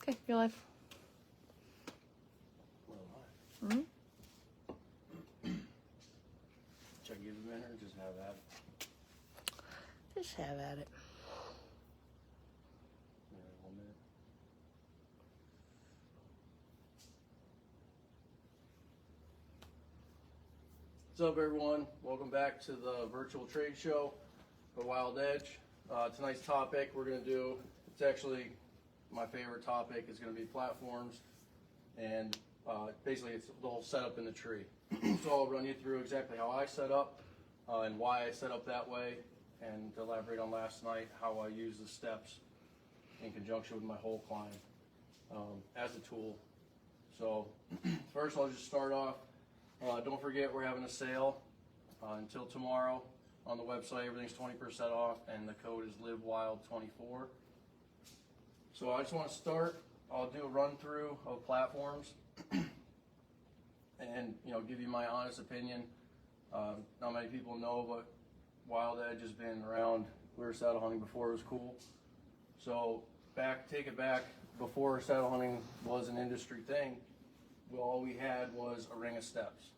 Okay, you're live. Mm-hmm. Should I give a minute or just have that? Just have at it. Yeah, 1 minute. What's up, everyone? Welcome back to the virtual trade show for Wild Edge. Tonight's topic we're going to do, it's actually my favorite topic, is going to be platforms, and basically it's the whole setup in the tree. So I'll run you through exactly how I set up and why I set up that way, and elaborate on last night how I use the steps in conjunction with my hole climb as a tool. So first I'll just start off. Don't forget we're having a sale until tomorrow on the website. Everything's 20% off, and the code is LiveWild24. So I just want to start. I'll do a run through of platforms and give you my honest opinion. Not many people know, but Wild Edge has been around. We were saddle hunting before it was cool. So take it back, before saddle hunting was an industry thing, all we had was a ring of steps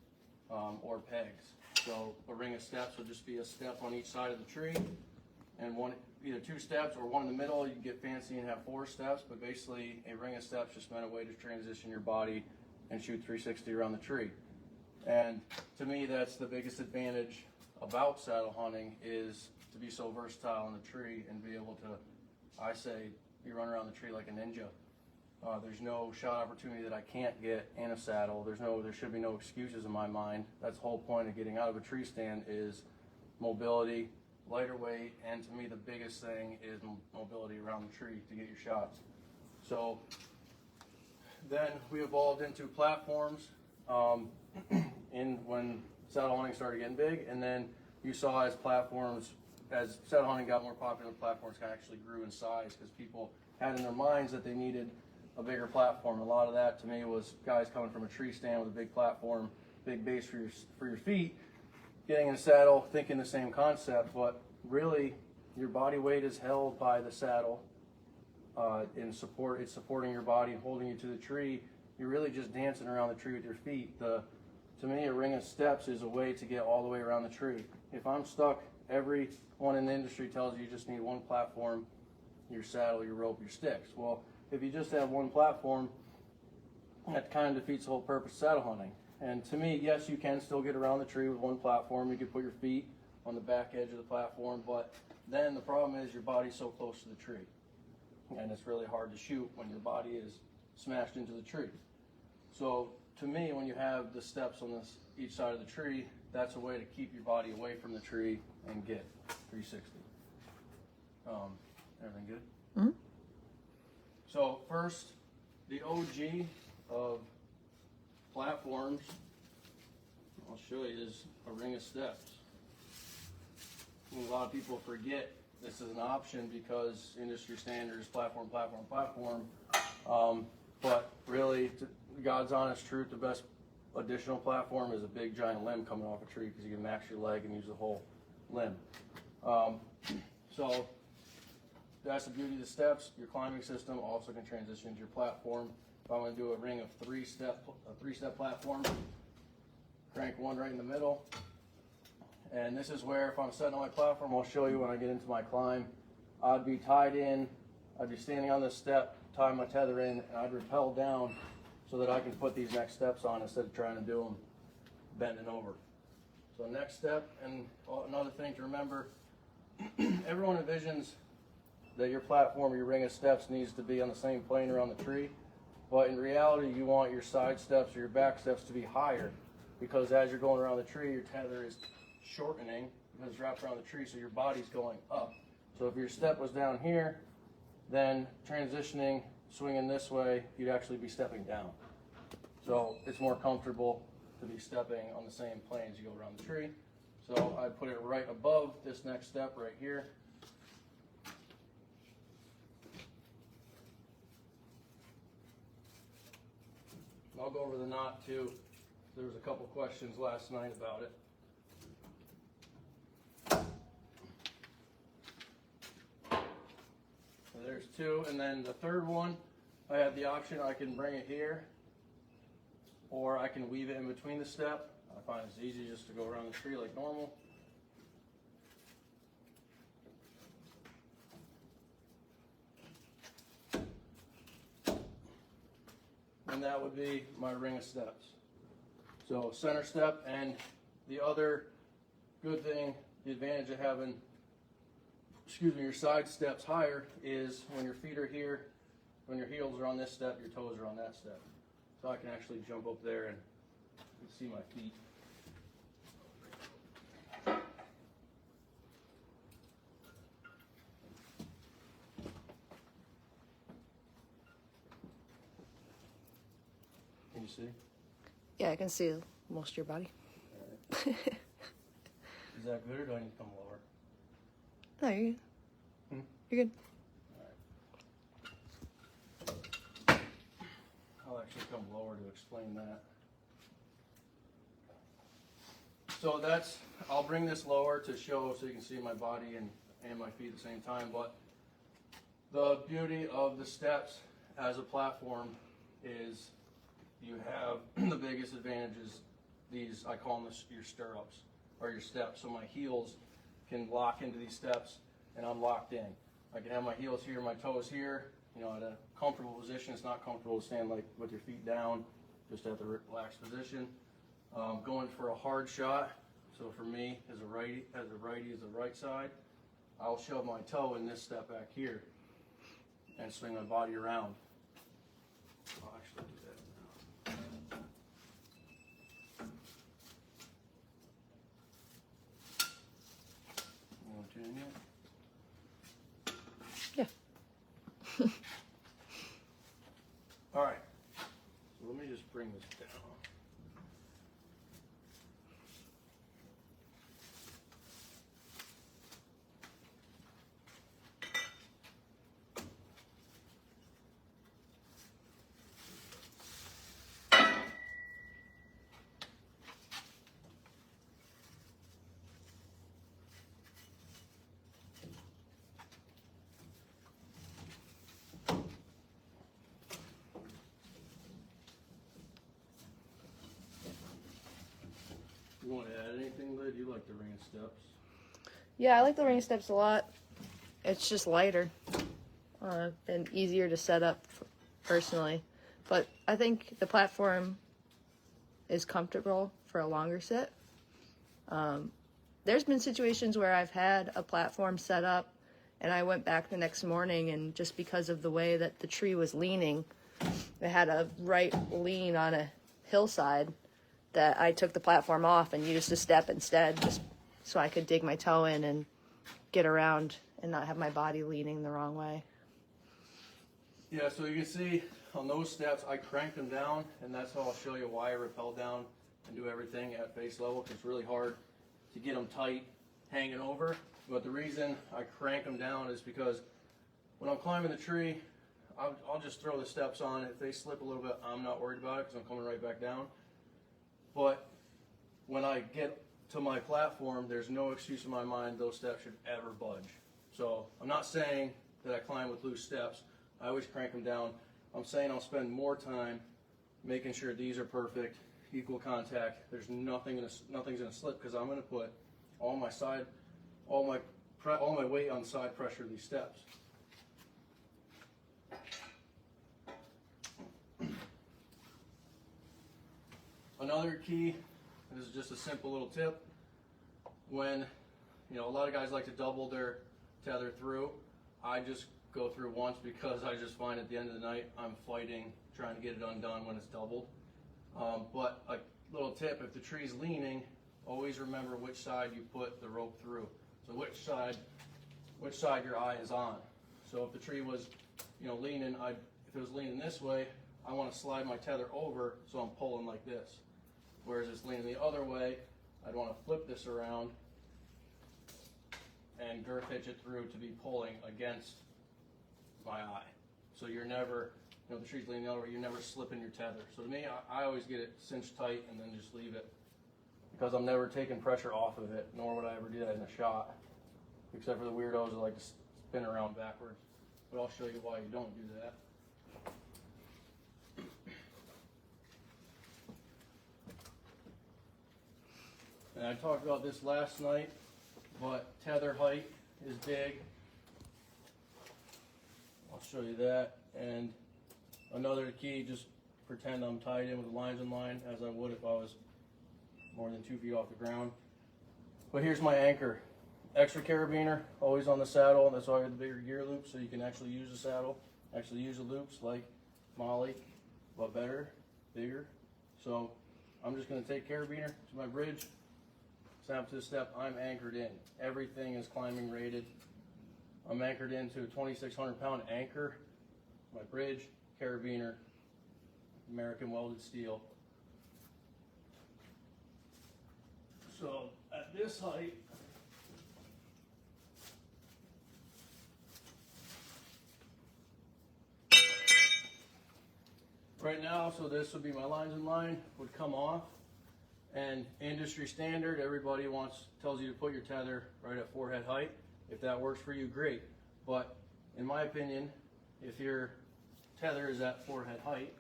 or pegs. So a ring of steps would just be a step on each side of the tree, and either 2 steps or one in the middle. You can get fancy and have 4 steps, but basically a ring of steps just meant a way to transition your body and shoot 360 around the tree. And to me, that's the biggest advantage about saddle hunting, is to be so versatile in the tree and be able to, I say, you run around the tree like a ninja. There's no shot opportunity that I can't get in a saddle. There should be no excuses in my mind. That's the whole point of getting out of a tree stand, is mobility, lighter weight, and to me the biggest thing is mobility around the tree to get your shots. So then we evolved into platforms when saddle hunting started getting big, and then you saw as saddle hunting got more popular, platforms actually grew in size because people had in their minds that they needed a bigger platform. A lot of that to me was guys coming from a tree stand with a big platform, big base for your feet, getting in a saddle, thinking the same concept, but really your body weight is held by the saddle. It's supporting your body and holding you to the tree. You're really just dancing around the tree with your feet. To me, a ring of steps is a way to get all the way around the tree. If I'm stuck, everyone in the industry tells you just need one platform, your saddle, your rope, your sticks. Well, if you just have one platform, that kind of defeats the whole purpose of saddle hunting. And to me, yes, you can still get around the tree with one platform. You can put your feet on the back edge of the platform, but then the problem is your body's so close to the tree, and it's really hard to shoot when your body is smashed into the tree. So to me, when you have the steps on each side of the tree, that's a way to keep your body away from the tree and get 360. Everything good? Mm-hmm. So first, the OG of platforms, I'll show you, is a ring of steps. A lot of people forget this is an option because industry standards, platform. But really, God's honest truth, the best additional platform is a big giant limb coming off a tree, because you can max your leg and use the whole limb. So that's the beauty of the steps. Your climbing system also can transition into your platform. If I'm going to do a ring of a three-step platform, crank one right in the middle. And this is where, if I'm setting on my platform, I'll show you when I get into my climb, I'd be tied in, I'd be standing on this step, tying my tether in, and I'd rappel down so that I can put these next steps on instead of trying to do them bending over. So next step, and another thing to remember, everyone envisions that your platform or your ring of steps needs to be on the same plane around the tree, but in reality you want your side steps or your back steps to be higher, because as you're going around the tree, your tether is shortening because it's wrapped around the tree, so your body's going up. So if your step was down here, then transitioning, swinging this way, you'd actually be stepping down. So it's more comfortable to be stepping on the same plane as you go around the tree. So I put it right above this next step right here. I'll go over the knot too. There was a couple questions last night about it. So there's 2, and then the third one I have the option, I can bring it here, or I can weave it in between the step. I find it's easy just to go around the tree like normal. And that would be my ring of steps. So center step, and the other good thing, the advantage of having, your side steps higher is when your feet are here, when your heels are on this step, your toes are on that step. So I can actually jump up there and see my feet. Can you see? Yeah, I can see most of your body. All right. Is that good, or do I need to come lower? No, you're good. You're good. I'll actually come lower to explain that. So I'll bring this lower to show so you can see my body and my feet at the same time, but the beauty of the steps as a platform is you have the biggest advantages. These, I call them your stirrups or your steps. So my heels can lock into these steps and I'm locked in. I can have my heels here, my toes here, at a comfortable position. It's not comfortable to stand like with your feet down, just at the relaxed position. Going for a hard shot. So for me, as a righty is the right side, I'll shove my toe in this step back here and swing my body around. I'll actually do that now. You want to tune in yet? All right, so let me just bring this down. You want to add anything, Lid? You like the ring of steps? Yeah, I like the ring steps a lot. It's just lighter and easier to set up personally. But I think the platform is comfortable for a longer sit. There's been situations where I've had a platform set up and I went back the next morning, and just because of the way that the tree was leaning, it had a right lean on a hillside, that I took the platform off and used a step instead, just so I could dig my toe in and get around and not have my body leaning the wrong way. Yeah, so you can see on those steps, I cranked them down, and that's how I'll show you why I rappel down and do everything at face level, because it's really hard to get them tight hanging over. But the reason I crank them down is because when I'm climbing the tree, I'll just throw the steps on. If they slip a little bit, I'm not worried about it because I'm coming right back down. But when I get to my platform, there's no excuse in my mind those steps should ever budge. So I'm not saying that I climb with loose steps. I always crank them down. I'm saying I'll spend more time making sure these are perfect, equal contact. There's nothing's gonna slip, because I'm gonna put all my weight on side pressure of these steps. Another key, this is just a simple little tip, when a lot of guys like to double their tether through, I just go through once, because I just find at the end of the night I'm fighting trying to get it undone when it's doubled. But a little tip, if the tree's leaning, always remember which side you put the rope through. So which side your eye is on. So if the tree was leaning, if it was leaning this way, I want to slide my tether over so I'm pulling like this. Whereas it's leaning the other way, I'd want to flip this around and girth hitch it through to be pulling against my eye. So you're never, the tree's leaning the other way, you're never slipping your tether. So to me, I always get it cinched tight and then just leave it, because I'm never taking pressure off of it, nor would I ever do that in a shot, except for the weirdos that like to spin around backwards. But I'll show you why you don't do that. And I talked about this last night, but tether height is big. I'll show you that. And another key, just pretend I'm tied in with the lines in line as I would if I was more than 2 feet off the ground. But here's my anchor. Extra carabiner, always on the saddle. That's why I got the bigger gear loop, so you can actually use the saddle, actually use the loops like Molly, but better, bigger. So I'm just gonna take carabiner to my bridge, snap to the step, I'm anchored in. Everything is climbing rated. I'm anchored into a 2,600 pound anchor, my bridge, carabiner, American welded steel. So at this height, right now, so this would be my lines in line, would come off, and industry standard, everybody tells you to put your tether right at forehead height. If that works for you, great. But in my opinion, if your tether is at forehead height,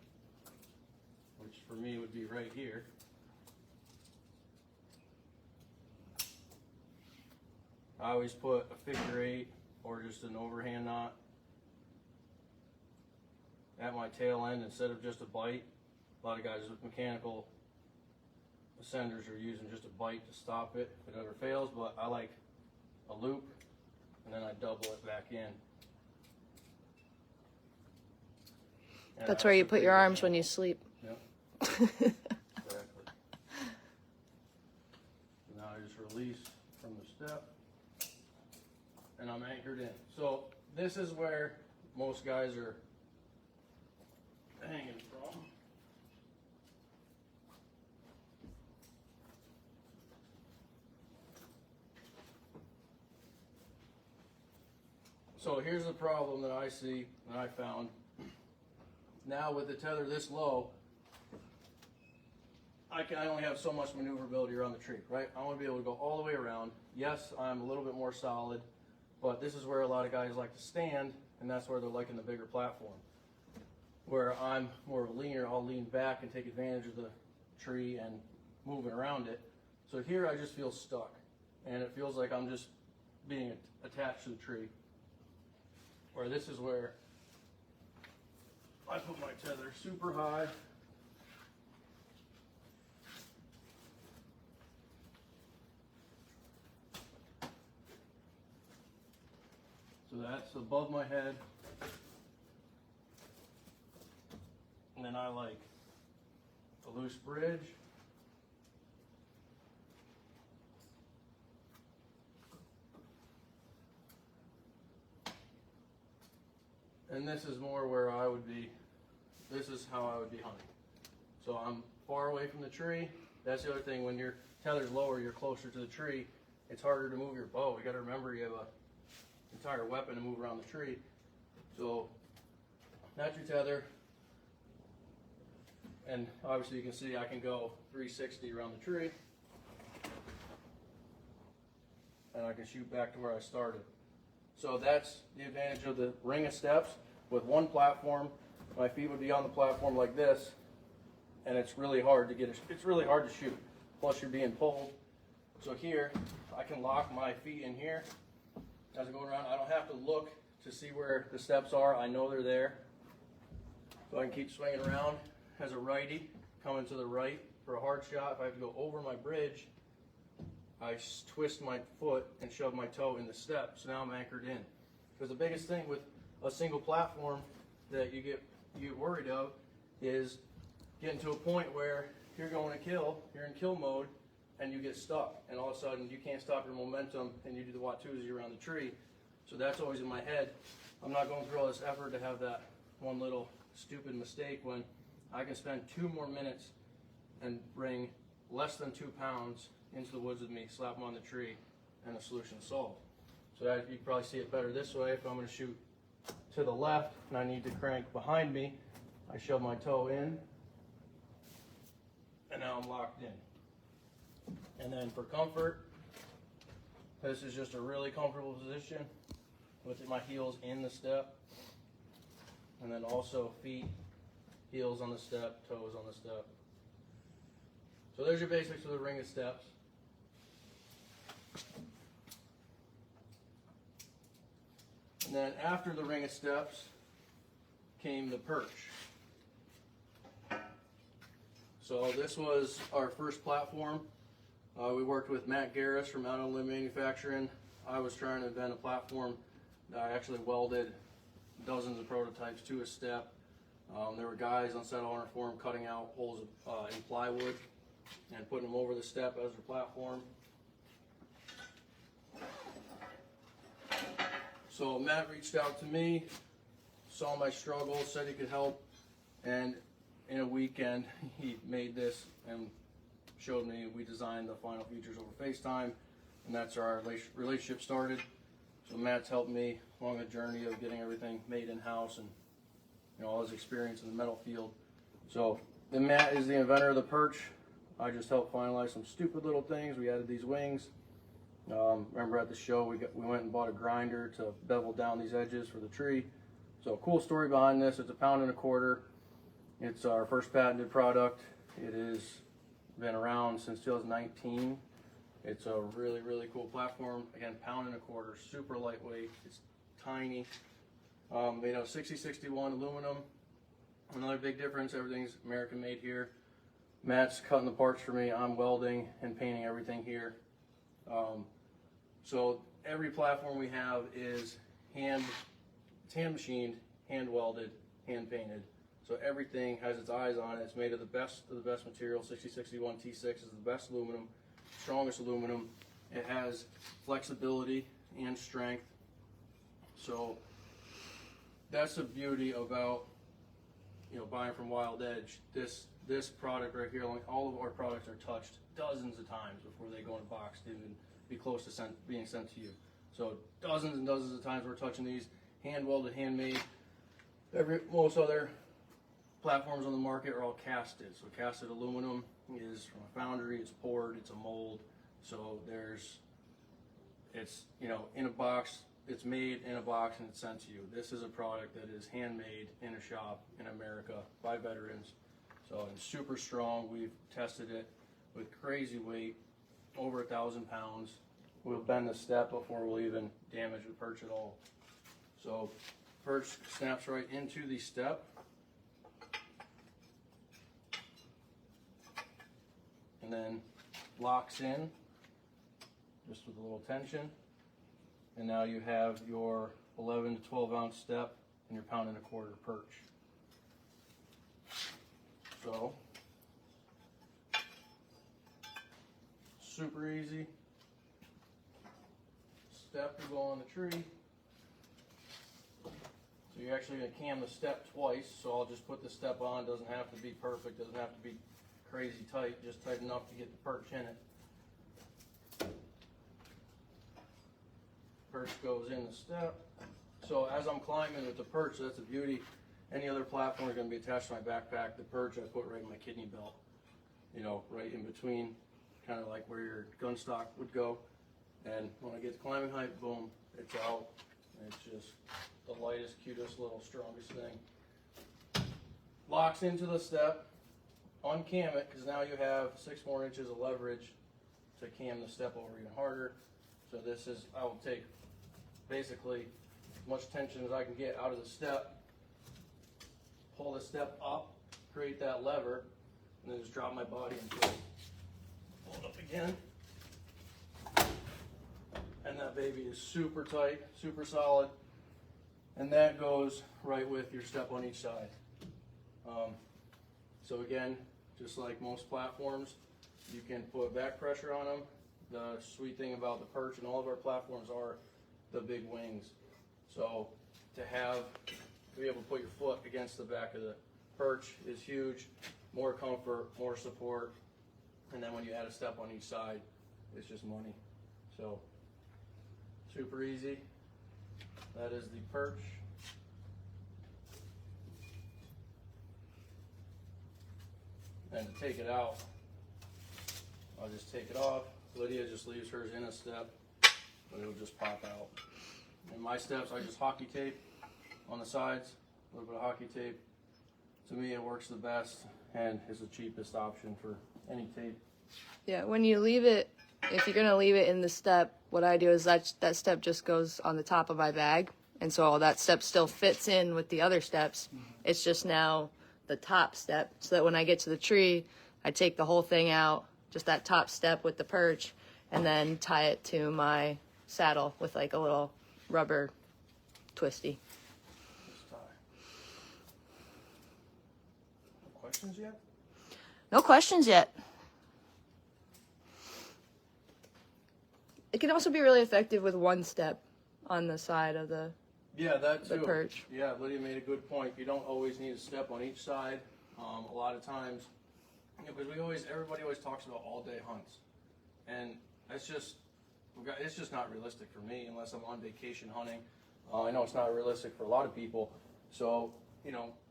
which for me would be right here, I always put a figure 8 or just an overhand knot at my tail end instead of just a bite. A lot of guys with mechanical ascenders are using just a bite to stop it if it ever fails, but I like a loop and then I double it back in. And That's where you put your arms when you sleep. Yep. Exactly. Now I just release from the step and I'm anchored in. So this is where most guys are hanging from. So here's the problem that I see and I found. Now with the tether this low, I only have so much maneuverability around the tree, right? I want to be able to go all the way around. Yes, I'm a little bit more solid, but this is where a lot of guys like to stand, and that's where they're liking the bigger platform. Where I'm more of a leaner, I'll lean back and take advantage of the tree and moving around it. So here I just feel stuck, and it feels like I'm just being attached to the tree. Where this is where I put my tether super high. So that's above my head. And then I like a loose bridge. And this is more where I would be, this is how I would be hunting. So I'm far away from the tree. That's the other thing, when your tether's lower, you're closer to the tree, it's harder to move your bow. You gotta remember you have an entire weapon to move around the tree. So that's your tether. And obviously you can see I can go 360 around the tree. And I can shoot back to where I started. So that's the advantage of the ring of steps. With one platform, my feet would be on the platform like this, and it's really hard to it's really hard to shoot. Plus you're being pulled. So here, I can lock my feet in here as I go around. I don't have to look to see where the steps are. I know they're there. So I can keep swinging around as a righty, coming to the right for a hard shot. If I have to go over my bridge, I twist my foot and shove my toe in the step. So now I'm anchored in. Because the biggest thing with a single platform that you get worried of is getting to a point where you're going to kill, you're in kill mode, and you get stuck. And all of a sudden you can't stop your momentum and you do the Watusi around the tree. So that's always in my head. I'm not going through all this effort to have that one little stupid mistake when I can spend 2 more minutes and bring less than 2 pounds into the woods with me, slap them on the tree, and the solution solved. So that, you can probably see it better this way. If I'm going to shoot to the left and I need to crank behind me, I shove my toe in, and now I'm locked in. And then for comfort, this is just a really comfortable position with my heels in the step, and then also feet, heels on the step, toes on the step. So there's your basics of the ring of steps. then after the ring of steps came the perch. So this was our first platform. We worked with Matt Garris from Out on Limb Manufacturing. I was trying to invent a platform that I actually welded dozens of prototypes to a step. There were guys on Saddlehunter Forum cutting out holes in plywood and putting them over the step as a platform. So Matt reached out to me, saw my struggle, said he could help, and in a weekend he made this and showed me. We designed the final features over FaceTime, and that's how our relationship started. So Matt's helped me along the journey of getting everything made in-house and all his experience in the metal field. So then Matt is the inventor of the perch. I just helped finalize some stupid little things. We added these wings. Remember at the show we went and bought a grinder to bevel down these edges for the tree. So cool story behind this. It's 1.25 pounds. It's our first patented product. It has been around since 2019. It's a really, really cool platform. Again, 1.25 pounds, super lightweight. It's tiny. Made out of 6061 aluminum. Another big difference, everything's American made here. Matt's cutting the parts for me. I'm welding and painting everything here. So every platform we have is hand machined, hand welded, hand painted. So everything has its eyes on it. It's made of the best material. 6061 T6 is the best aluminum, strongest aluminum. It has flexibility and strength. So that's the beauty about buying from Wild Edge. This product right here, like all of our products are touched dozens of times before they go in a box to even be close to being sent to you. So dozens and dozens of times we're touching these, hand welded, handmade. Most other platforms on the market are all casted. So casted aluminum is from a foundry, it's poured, it's a mold. So it's in a box, it's made in a box and it's sent to you. This is a product that is handmade in a shop in America by veterans. So it's super strong. We've tested it with crazy weight, over 1,000 pounds. We'll bend the step before we'll even damage the perch at all. So perch snaps right into the step. And then locks in just with a little tension. And now you have your 11 to 12 ounce step and your 1.25 pound perch. So super easy. Step to go on the tree. So you're actually going to cam the step twice. So I'll just put the step on. Doesn't have to be perfect. Doesn't have to be crazy tight. Just tight enough to get the perch in it. Perch goes in the step. So as I'm climbing with the perch, that's the beauty. Any other platform is going to be attached to my backpack. The perch I put right in my kidney belt. Right in between, kind of like where your gun stock would go. And when I get to climbing height, boom, it's out. And it's just the lightest, cutest, little, strongest thing. Locks into the step. Uncam it, because now you have 6 more inches of leverage to cam the step over even harder. So I will take basically as much tension as I can get out of the step, pull the step up, create that lever, and then just drop my body into it. Pull it up again. And that baby is super tight, super solid. And that goes right with your step on each side. So again, just like most platforms, you can put back pressure on them. The sweet thing about the perch and all of our platforms are the big wings. So to be able to put your foot against the back of the perch is huge. More comfort, more support. And then when you add a step on each side, it's just money. So super easy. That is the perch. And to take it out, I'll just take it off. Lydia just leaves hers in a step, but it'll just pop out. And my steps, I just hockey tape on the sides, a little bit of hockey tape. To me, it works the best and is the cheapest option for any tape. Yeah, when you leave it, if you're going to leave it in the step, what I do is that step just goes on the top of my bag. And so all that step still fits in with the other steps. It's just now the top step, so that when I get to the tree, I take the whole thing out, just that top step with the perch, and then tie it to my saddle with like a little rubber twisty. Let's tie. No questions yet? No questions yet. It can also be really effective with one step on the side of the Yeah, that too. perch. Yeah, Lydia made a good point. You don't always need a step on each side. A lot of times, because everybody always talks about all-day hunts, and it's just not realistic for me unless I'm on vacation hunting. I know it's not realistic for a lot of people. So,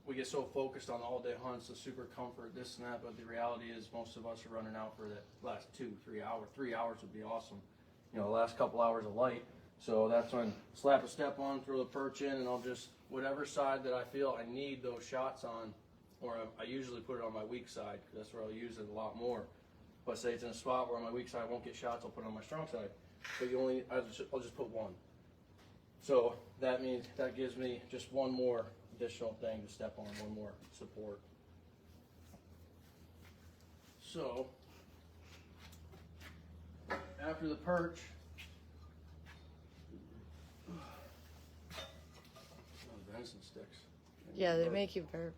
we get so focused on all-day hunts, the super comfort, this and that, but the reality is most of us are running out for the last 2-3 hours. 3 hours would be awesome. The last couple hours of light. So that's when slap a step on, throw the perch in, and I'll just, whatever side that I feel I need those shots on, or I usually put it on my weak side, because that's where I'll use it a lot more. But say it's in a spot where on my weak side I won't get shots, I'll put it on my strong side. But I'll just put one. So that means, that gives me just one more additional thing to step on, one more support. So, after the perch, venison sticks. Yeah, they make you burp.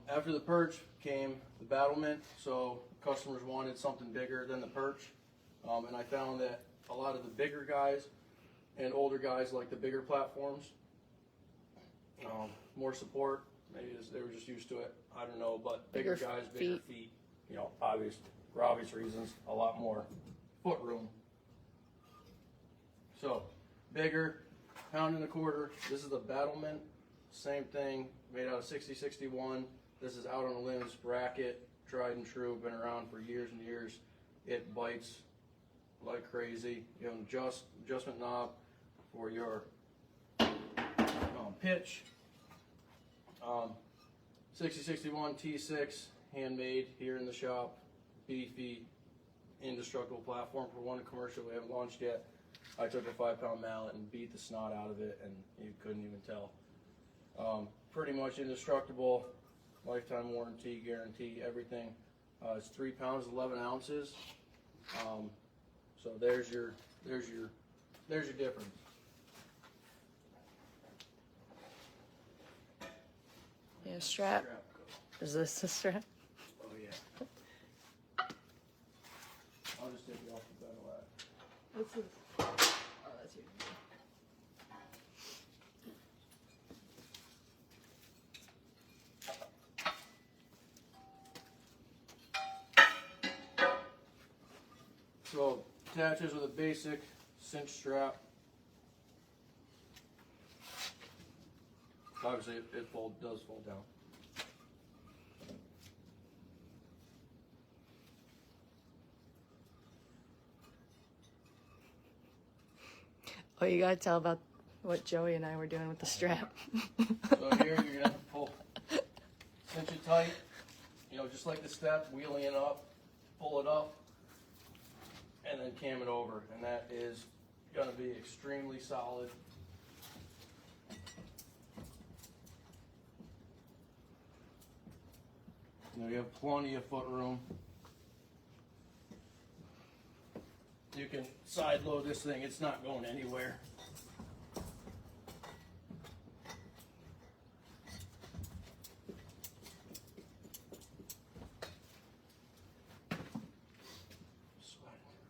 After the perch came the battlement, so customers wanted something bigger than the perch, and I found that a lot of the bigger guys and older guys like the bigger platforms. More support, maybe they were just used to it, I don't know, but bigger guys, bigger feet, for obvious reasons, a lot more foot room. So, bigger, £1.25. This is the battlement, same thing, made out of 6061. This is out on a limbs bracket, tried and true, been around for years and years. It bites like crazy. You have an adjustment knob for your pitch. 6061 T6, handmade here in the shop, beefy, indestructible platform for one commercial we haven't launched yet. I took a 5-pound mallet and beat the snot out of it, and you couldn't even tell. Pretty much indestructible, lifetime warranty, guarantee, everything. It's 3 pounds, 11 ounces. So there's your difference. Yeah, strap. Is this the strap? Oh yeah. I'll just take you off the battle axe. What's this? Oh, that's yours. So attaches with a basic cinch strap. Obviously, it does fold down. Oh, you gotta tell about what Joey and I were doing with the strap. So here you're gonna pull, cinch it tight, just like the step, wheeling it up, pull it up, and then cam it over, and that is gonna be extremely solid. You have plenty of foot room. You can side load this thing, it's not going anywhere.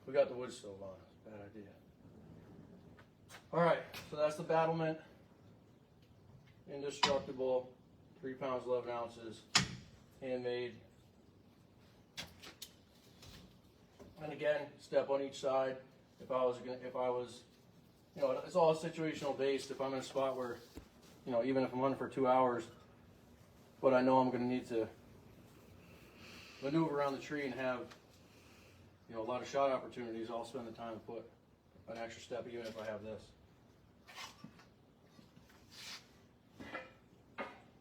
We got the wood stove on, bad idea. Alright, so that's the battlement. Indestructible, 3 pounds, 11 ounces, handmade. And again, step on each side. If I was, it's all situational based. If I'm in a spot where, even if I'm hunting for 2 hours, but I know I'm going to need to maneuver around the tree and have, a lot of shot opportunities, I'll spend the time to put an extra step, even if I have this.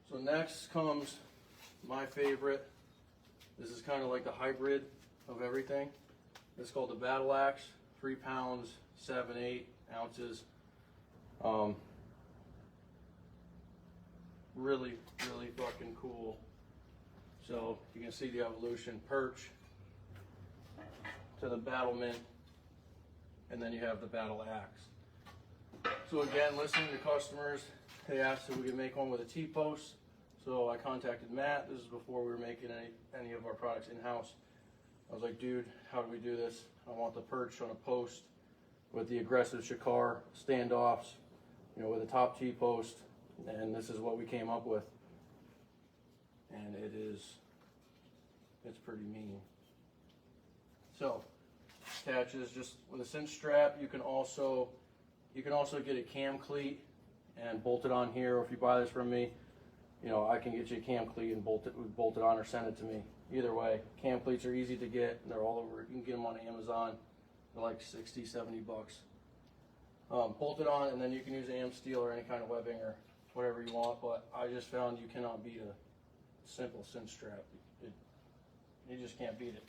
So next comes my favorite. This is kind of like the hybrid of everything. It's called the Battle Axe, 3 pounds, 7-8 ounces. Really, really fucking cool. So you can see the evolution, perch to the battlement, and then you have the battle axe. So again, listening to customers, they asked if we could make one with a T-post. So I contacted Matt. This is before we were making any of our products in-house. I was like, dude, how do we do this? I want the perch on a post with the aggressive Shakar standoffs, you know, with a top T-post, and this is what we came up with. And it's pretty mean. So, attaches just with a cinch strap. You can also get a cam cleat and bolt it on here, or if you buy this from me, you know, I can get you a cam cleat and bolt it on or send it to me. Either way, cam cleats are easy to get. They're all over. You can get them on Amazon. They're like 60, 70 bucks. Bolt it on, and then you can use AM steel or any kind of webbing or whatever you want, but I just found you cannot beat a simple cinch strap. You just can't beat it.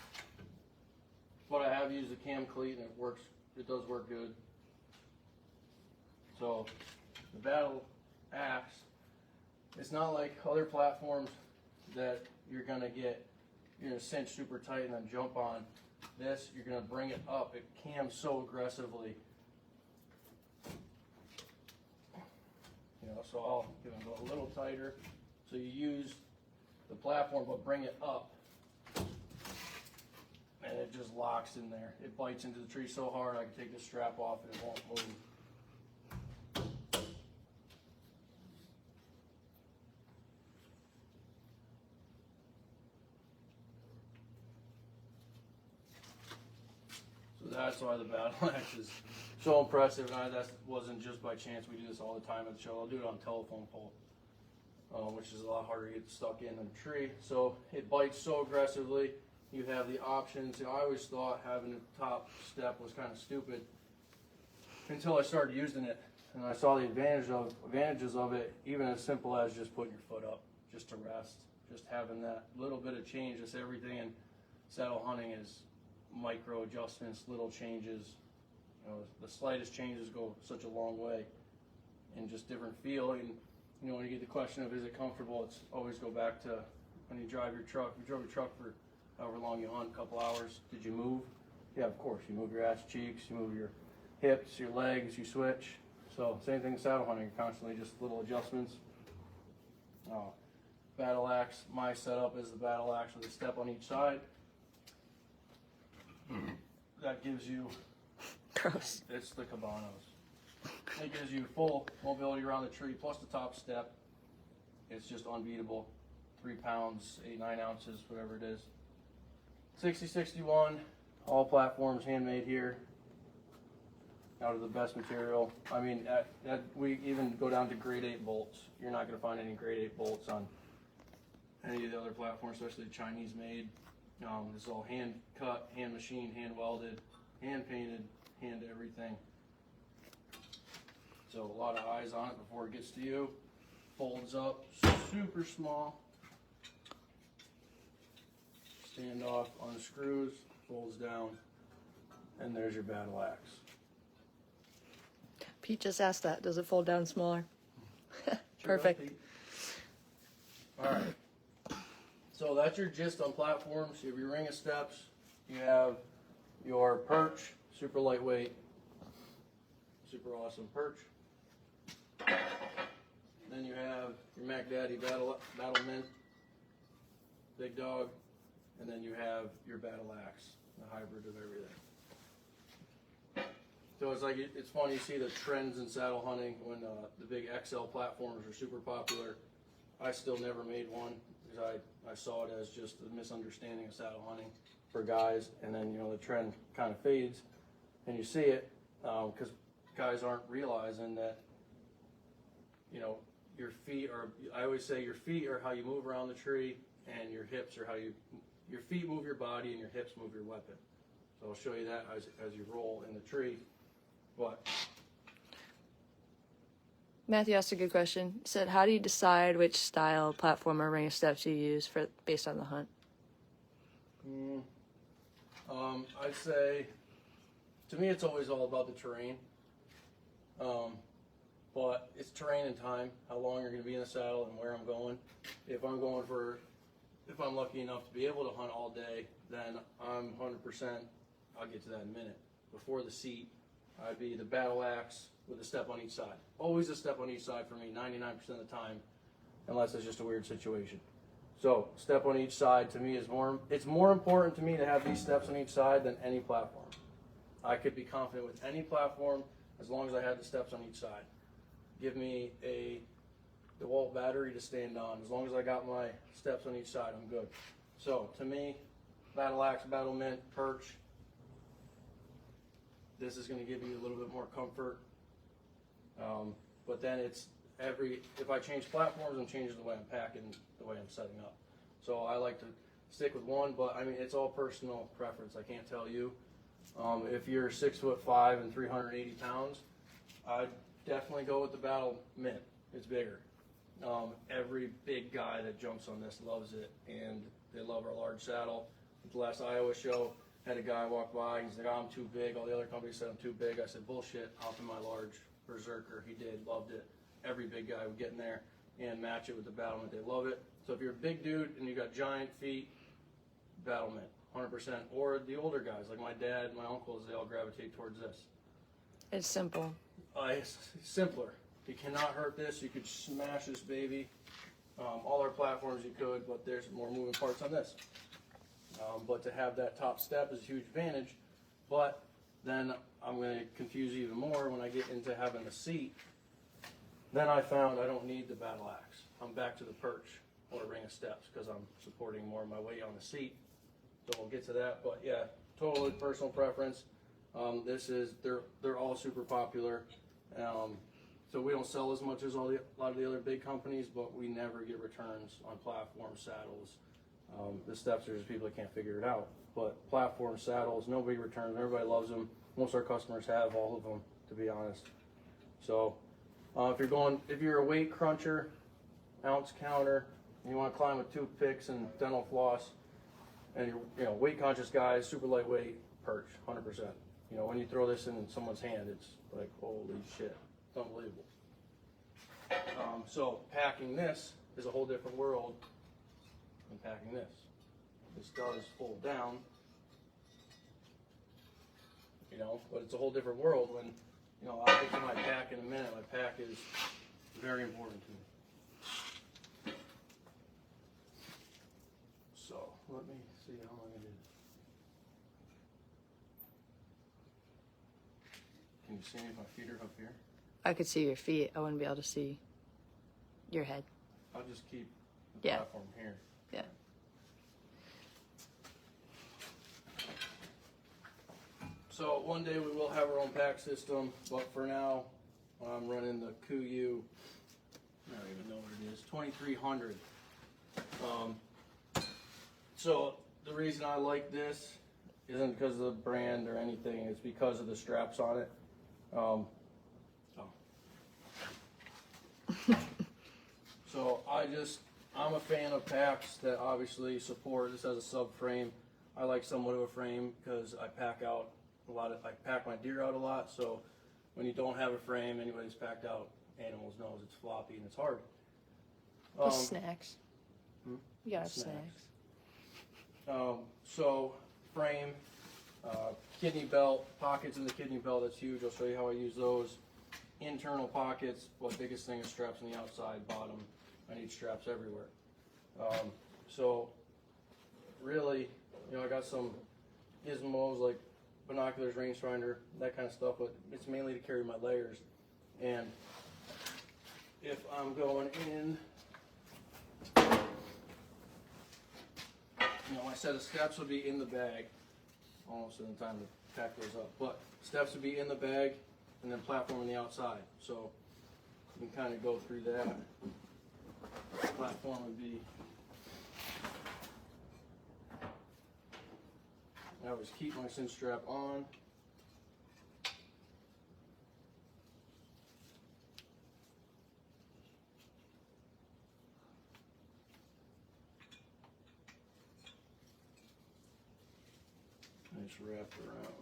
But I have used a cam cleat and it works. It does work good. So the battle axe, it's not like other platforms that you're gonna cinch super tight and then jump on. This, you're gonna bring it up. It cams so aggressively. You know, so I'll go a little tighter. So you use the platform, but bring it up. And it just locks in there. It bites into the tree so hard I can take the strap off and it won't move. So that's why the battle axe is so impressive, and that wasn't just by chance. We do this all the time at the show. I'll do it on a telephone pole, which is a lot harder to get stuck in than a tree. So it bites so aggressively. You have the options. You know, I always thought having a top step was kind of stupid until I started using it, and I saw the advantages of it, even as simple as just putting your foot up, just to rest. Just having that little bit of change. Just everything in saddle hunting is micro adjustments, little changes. You know, the slightest changes go such a long way, and just different feel. And you know, when you get the question of is it comfortable, it's always go back to when you drive your truck. You drove your truck for however long you hunt, a couple hours. Did you move? Yeah, of course. You move your ass cheeks, you move your hips, your legs, you switch. So same thing in saddle hunting. You're constantly just little adjustments. Battle axe. My setup is the battle axe with a step on each side. That gives you. Gross. It's the Cabanos. It gives you full mobility around the tree, plus the top step. It's just unbeatable. 3 pounds, 8-9 ounces, whatever it is. 6061, all platforms handmade here, out of the best material. I mean, we even go down to grade 8 bolts. You're not going to find any grade 8 bolts on any of the other platforms, especially Chinese made. This is all hand cut, hand machined, hand welded, hand painted, hand everything. So a lot of eyes on it before it gets to you. Folds up, super small. Stand off on the screws, folds down, and there's your battle axe. Pete just asked that. Does it fold down smaller? Perfect. All right. So that's your gist on platforms. You have your ring of steps. You have your perch, super lightweight, super awesome perch. Then you have your Mac Daddy Battlement, big dog. And then you have your battle axe, the hybrid of everything. So it's like, it's funny, you see the trends in saddle hunting when the big XL platforms are super popular. I still never made one because I saw it as just a misunderstanding of saddle hunting for guys. And then, you know, the trend kind of fades and you see it because guys aren't realizing that, you know, your feet are, I always say your feet are how you move around the tree and your hips are how your feet move your body and your hips move your weapon. So I'll show you that as you roll in the tree. But Matthew asked a good question. He said, how do you decide which style platform or ring of steps you use based on the hunt? I'd say, to me, it's always all about the terrain. it's terrain and time, how long you're going to be in the saddle and where I'm going. If I'm lucky enough to be able to hunt all day, then I'm 100%, I'll get to that in a minute. Before the seat, I'd be the battle axe with a step on each side. Always a step on each side for me, 99% of the time, unless it's just a weird situation. So, step on each side to me it's more important to me to have these steps on each side than any platform. I could be confident with any platform as long as I had the steps on each side. Give me a DeWalt battery to stand on. As long as I got my steps on each side, I'm good. So, to me, battle axe, battle mint, perch, this is going to give you a little bit more comfort. But then if I change platforms, I'm changing the way I'm packing, the way I'm setting up. So I like to stick with one, but I mean, it's all personal preference. I can't tell you. If you're 6'5" and 380 pounds, I'd definitely go with the Battle Mint. It's bigger. Every big guy that jumps on this loves it, and they love our large saddle. At the last Iowa show, had a guy walk by, he's like, oh, I'm too big. All the other companies said I'm too big. I said, bullshit, hop in my large Berserker. He did, loved it. Every big guy would get in there and match it with the Battle Mint. They love it. So if you're a big dude and you got giant feet, Battle Mint, 100%. Or the older guys, like my dad, my uncles, they all gravitate towards this. It's simple. It's simpler. You cannot hurt this. You could smash this baby. All our platforms you could, but there's more moving parts on this. But to have that top step is a huge advantage. But then I'm going to confuse you even more when I get into having the seat. Then I found I don't need the battle axe. I'm back to the perch or a ring of steps because I'm supporting more of my weight on the seat. So we'll get to that. But yeah, totally personal preference. They're all super popular. So we don't sell as much as a lot of the other big companies, but we never get returns on platform saddles. The steps are just people that can't figure it out. But platform saddles, nobody returns. Everybody loves them. Most of our customers have all of them, to be honest. So if you're a weight cruncher, ounce counter, and you want to climb with toothpicks and dental floss, and you're weight conscious guys, super lightweight, perch, 100%. When you throw this in someone's hand, it's like, holy shit, it's unbelievable. So packing this is a whole different world than packing this. This does fold down, but it's a whole different world when, I'll get to my pack in a minute. My pack is very important to me. So let me see how long it is. Can you see me if my feet are up here? I could see your feet. I wouldn't be able to see your head. I'll just keep the platform here. Yeah. So one day we will have our own pack system, but for now I'm running the KUIU, I don't even know what it is, 2300. So the reason I like this isn't because of the brand or anything, it's because of the straps on it. So I'm a fan of packs that obviously support. This has a subframe. I like somewhat of a frame because I pack my deer out a lot. So when you don't have a frame, anybody's packed out animals knows it's floppy and it's hard. Snacks. You got snacks. So frame, kidney belt, pockets in the kidney belt, that's huge. I'll show you how I use those. Internal pockets, well, the biggest thing is straps on the outside, bottom. I need straps everywhere. So really, I got some gizmos like binoculars, rangefinder, that kind of stuff, but it's mainly to carry my layers. And if I'm going in, my set of steps would be in the bag, almost in time to pack those up. But steps would be in the bag, and then platform on the outside. So you can kind of go through that. Platform would be, I always keep my cinch strap on. I just wrap it around.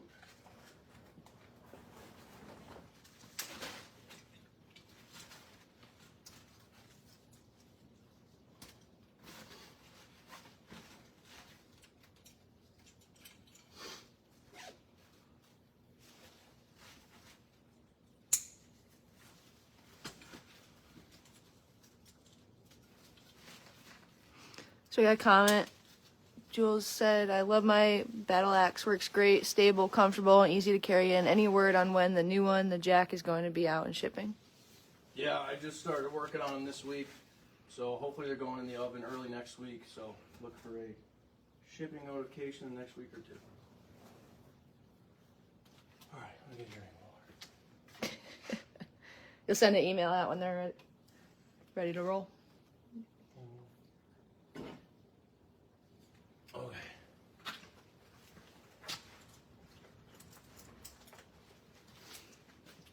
So we got a comment. Jules said, I love my battle axe. Works great, stable, comfortable, and easy to carry in. Any word on when the new one, the Jack, is going to be out and shipping? Yeah, I just started working on them this week. So hopefully they're going in the oven early next week. So look for a shipping notification in the next week or two. All right, let me get your water. You'll send an email out when they're ready to roll. Okay.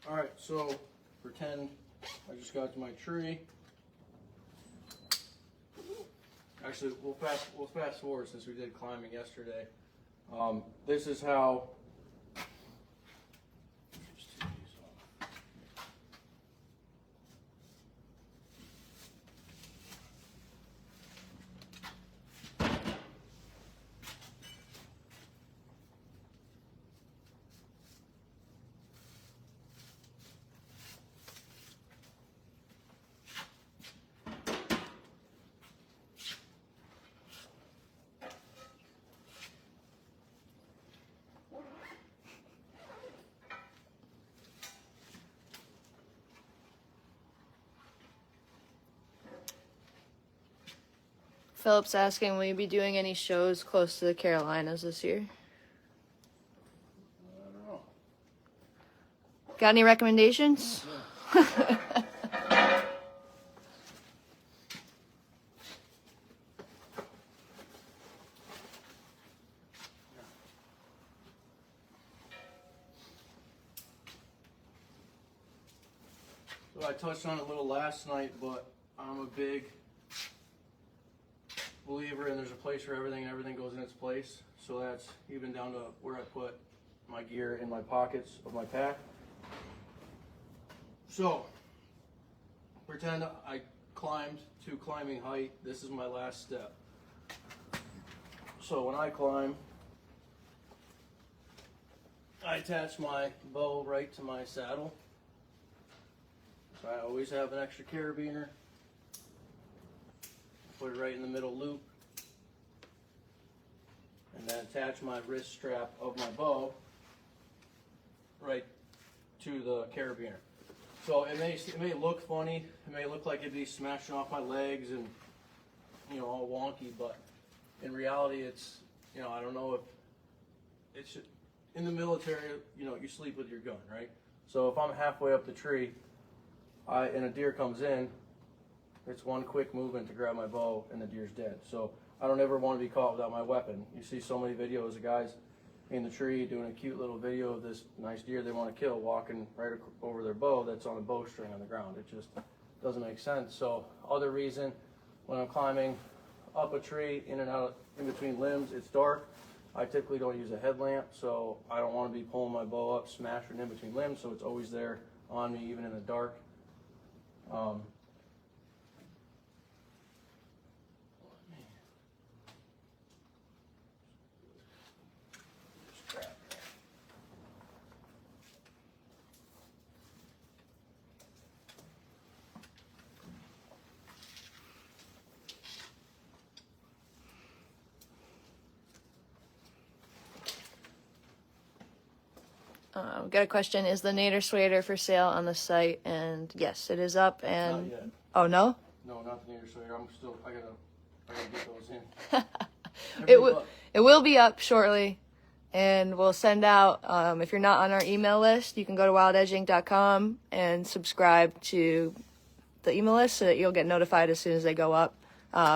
All right, so pretend I just got to my tree. Actually, we'll fast forward since we did climbing yesterday. This is how. Philip's asking, will you be doing any shows close to the Carolinas this year? I don't know. Got any recommendations? So I touched on it a little last night, but I'm a big believer in there's a place for everything and everything goes in its place. So that's even down to where I put my gear in my pockets of my pack. So pretend I climbed to climbing height. This is my last step. So when I climb, I attach my bow right to my saddle. So I always have an extra carabiner. Put it right in the middle loop. And then attach my wrist strap of my bow right to the carabiner. So it may look funny. It may look like it'd be smashing off my legs and, you know, all wonky, but in reality it's, you know, I don't know if it's in the military, you know, you sleep with your gun, right? So if I'm halfway up the tree and a deer comes in, it's one quick movement to grab my bow and the deer's dead. So I don't ever want to be caught without my weapon. You see so many videos of guys in the tree doing a cute little video of this nice deer they want to kill walking right over their bow that's on a bowstring on the ground. It just doesn't make sense. So other reason, when I'm climbing up a tree, in and out, in between limbs, it's dark. I typically don't use a headlamp, so I don't want to be pulling my bow up, smashing in between limbs, so it's always there on me, even in the dark. We got a question. Is the Nader sweater for sale on the site? And yes, it is up. And Not yet. oh no, No, not the Nader sweater. I gotta get those in. it will be up shortly, and we'll send out. If you're not on our email list, you can go to wildedgeinc.com and subscribe to the email list so that you'll get notified as soon as they go up.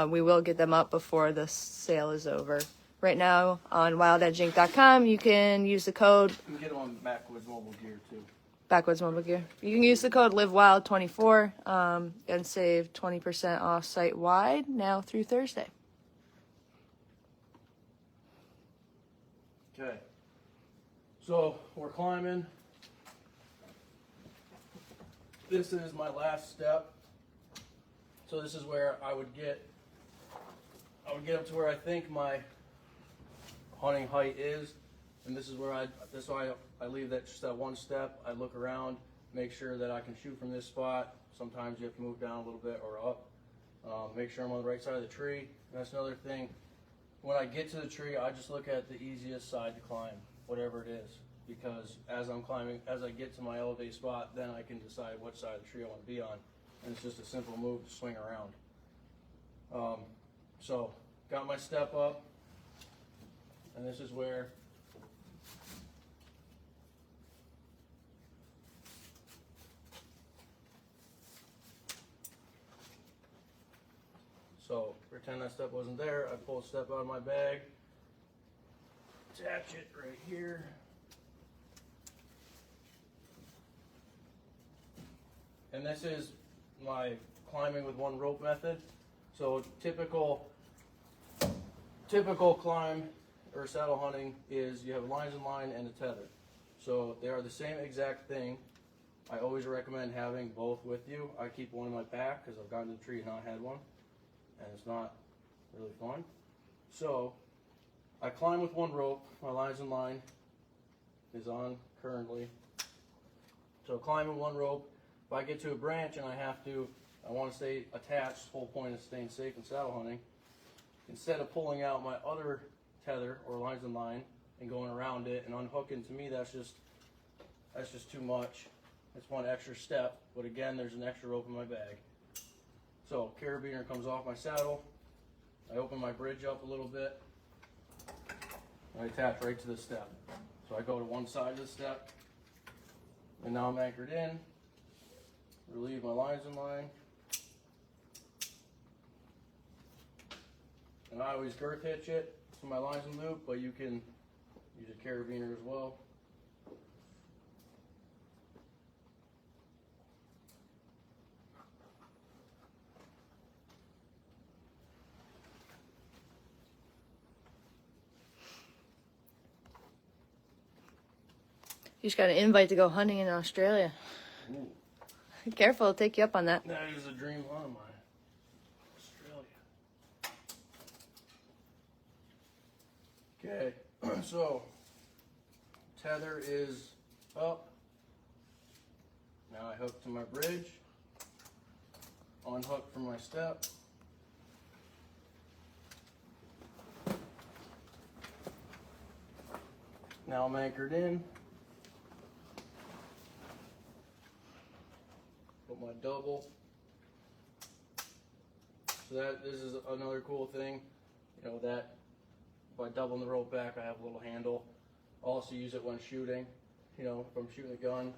We will get them up before the sale is over. Right now on wildedgeinc.com, you can use the code. You can get them on Backwoods Mobile Gear too. Backwoods Mobile Gear. You can use the code LiveWild24 and save 20% off site wide now through Thursday. Okay. So we're climbing. This is my last step. So this is where I would get up to where I think my hunting height is, and this is where that's why I leave that just that one step. I look around, make sure that I can shoot from this spot. Sometimes you have to move down a little bit or up, Make sure I'm on the right side of the tree. That's another thing. When I get to the tree, I just look at the easiest side to climb, whatever it is. Because as I'm climbing, as I get to my elevated spot, then I can decide which side of the tree I want to be on. And it's just a simple move to swing around. So, got my step up. And this is where so pretend that step wasn't there. I pull a step out of my bag, attach it right here. And this is my climbing with one rope method. So typical climb or saddle hunting is you have lines in line and a tether. So they are the same exact thing. I always recommend having both with you. I keep one in my pack because I've gotten to the tree and not had one, and it's not really fun. So I climb with one rope. My lines in line is on currently. So climbing one rope. If I get to a branch and I want to stay attached, the whole point is staying safe in saddle hunting. Instead of pulling out my other tether or lines in line and going around it and unhooking, to me that's just too much. It's one extra step, but again, there's an extra rope in my bag. So carabiner comes off my saddle. I open my bridge up a little bit. And I attach right to the step. So I go to one side of the step, and now I'm anchored in. Relieve my lines in line. And I always girth hitch it so my line's in loop, but you can use a carabiner as well. You just got an invite to go hunting in Australia. Ooh. Careful, I'll take you up on that. That is a dream hunt of mine. Australia. Okay, so tether is up. Now I hook to my bridge, unhook from my step. Now I'm anchored in. Put my double. So this is another cool thing, you know, that by doubling the rope back, I have a little handle. I'll also use it when shooting, you know, if I'm shooting a gun.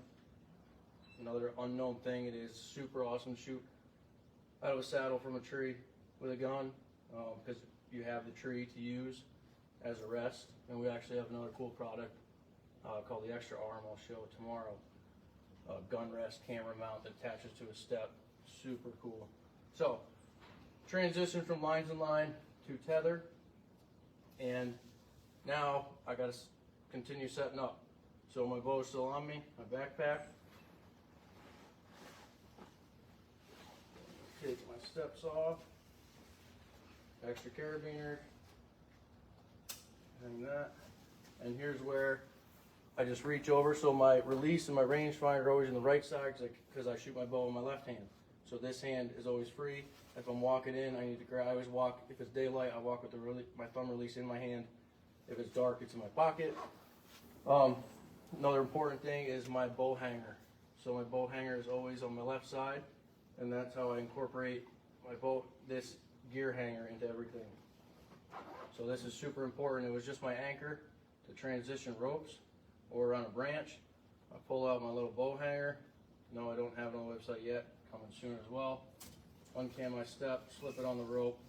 Another unknown thing, it is super awesome to shoot out of a saddle from a tree with a gun, because you have the tree to use as a rest. And we actually have another cool product called the Extra Arm. I'll show it tomorrow. Gun rest camera mount that attaches to a step. Super cool. So transition from lines in line to tether, and now I got to continue setting up. So my bow is still on me, my backpack. Take my steps off, extra carabiner, and that. And here's where I just reach over, so my release and my rangefinder are always in the right side because I shoot my bow in my left hand. So this hand is always free. If I'm walking in, I need to grab. I always walk. If it's daylight, I walk with my thumb release in my hand. If it's dark, it's in my pocket. Another important thing is my bow hanger. So my bow hanger is always on my left side, and that's how I incorporate this gear hanger into everything. So this is super important. It was just my anchor to transition ropes or on a branch. I pull out my little bow hanger. No, I don't have it on the website yet. Coming soon as well. Uncam my step, slip it on the rope.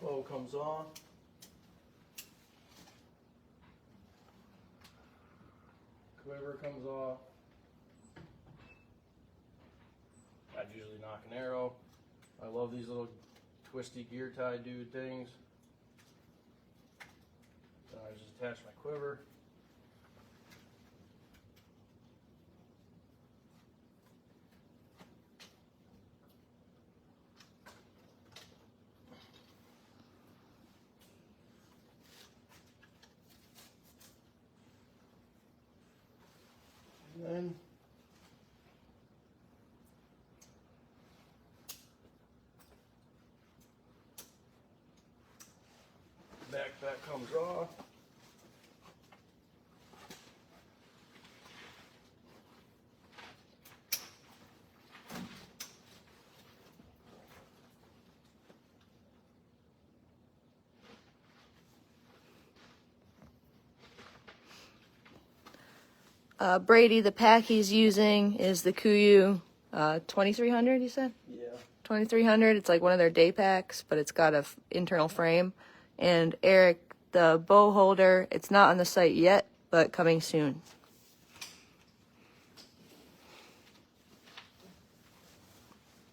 Bow comes off. Quiver comes off. I'd usually knock an arrow. I love these little twisty gear tie dude things. Then I just attach my quiver. And then Brady, the pack he's using is the Kuiu 2300, you said? Yeah. 2300. It's like one of their day packs, but it's got a internal frame. And Eric, the bow holder, it's not on the site yet, but coming soon.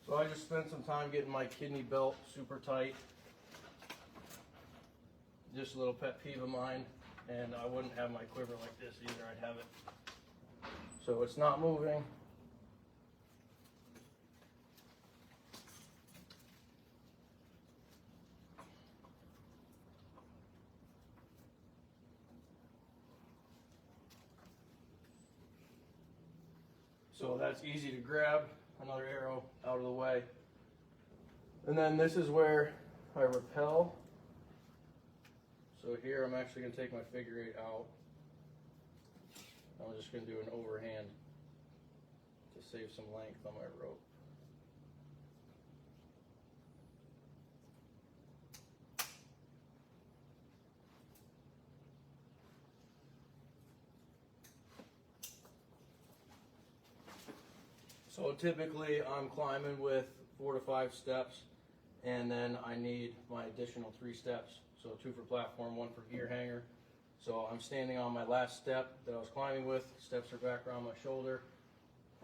So I just spent some time getting my kidney belt super tight. Just a little pet peeve of mine, and I wouldn't have my quiver like this either. I'd have it so it's not moving. So that's easy to grab. Another arrow out of the way. And then this is where I rappel. So here I'm actually going to take my figure 8 out. I'm just going to do an overhand to save some length on my rope. So typically I'm climbing with 4 to 5 steps, and then I need my additional 3 steps. So 2 for platform, 1 for gear hanger. So I'm standing on my last step that I was climbing with. Steps are back around my shoulder.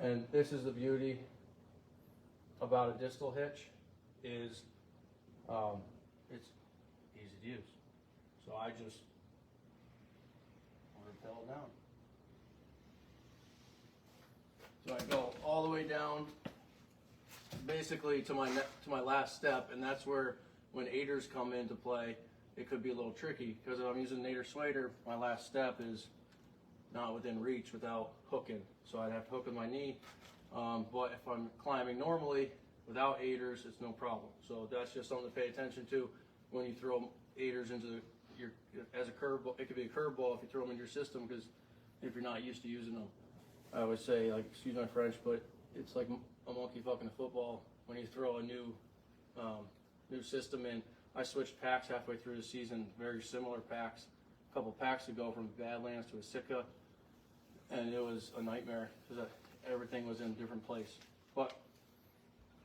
And this is the beauty about a distal hitch, is it's easy to use. So I just rappel it down. So I go all the way down, basically to my last step, and that's where when aiders come into play, it could be a little tricky, because if I'm using an aider swader, my last step is not within reach without hooking. So I'd have to hook with my knee. But if I'm climbing normally without aiders, it's no problem. So that's just something to pay attention to when you throw aiders into your as a curveball. It could be a curveball if you throw them in your system, because if you're not used to using them. I always say, like, excuse my French, but it's like a monkey fucking a football when you throw a new system in. I switched packs halfway through the season, very similar packs. A couple packs ago from Badlands to a Sitka, and it was a nightmare because everything was in a different place. But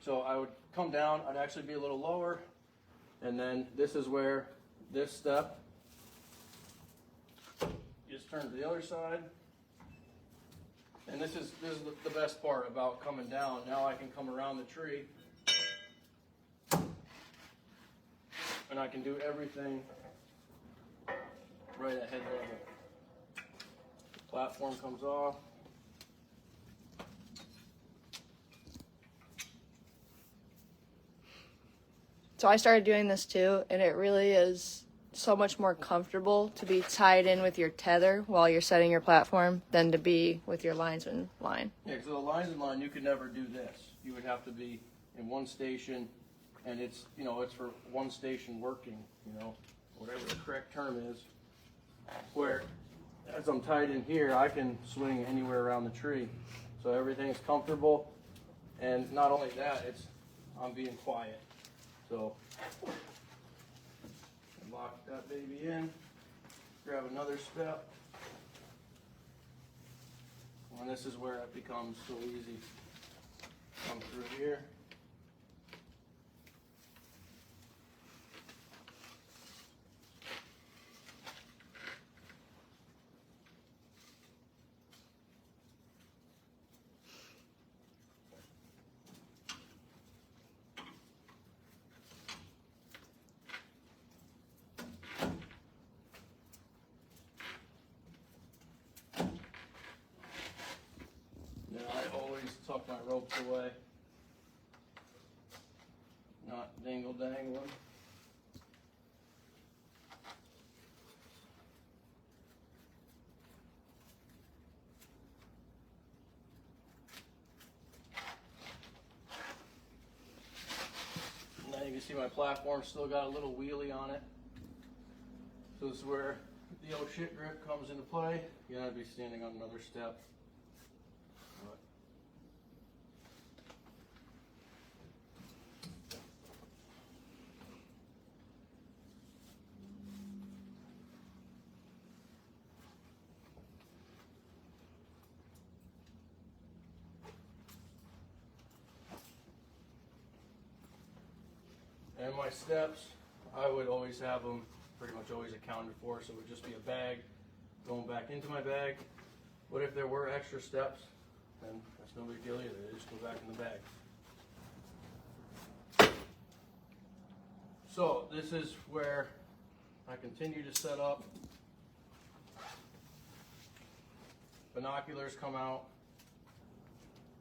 so I would come down, I'd actually be a little lower, and then this is where this step, just turn to the other side. And this is the best part about coming down. Now I can come around the tree, and I can do everything right at head level. Platform comes off. So I started doing this too, and it really is so much more comfortable to be tied in with your tether while you're setting your platform than to be with your linesman line. Yeah, so the linesman line, you could never do this. You would have to be in one station, and it's, you know, it's for one station working, you know, whatever the correct term is, where as I'm tied in here, I can swing anywhere around the tree. So everything's comfortable, and not only that, I'm being quiet. So lock that baby in, grab another step, and this is where it becomes so easy. Come through here. Tuck my ropes away, not dangle dangling. And then you can see my platform still got a little wheelie on it. So this is where the old shit grip comes into play. You gotta be standing on another step. And my steps, I would always have them pretty much always accounted for, so it would just be a bag going back into my bag. But if there were extra steps, then that's no big deal either. They just go back in the bag. So this is where I continue to set up. Binoculars come out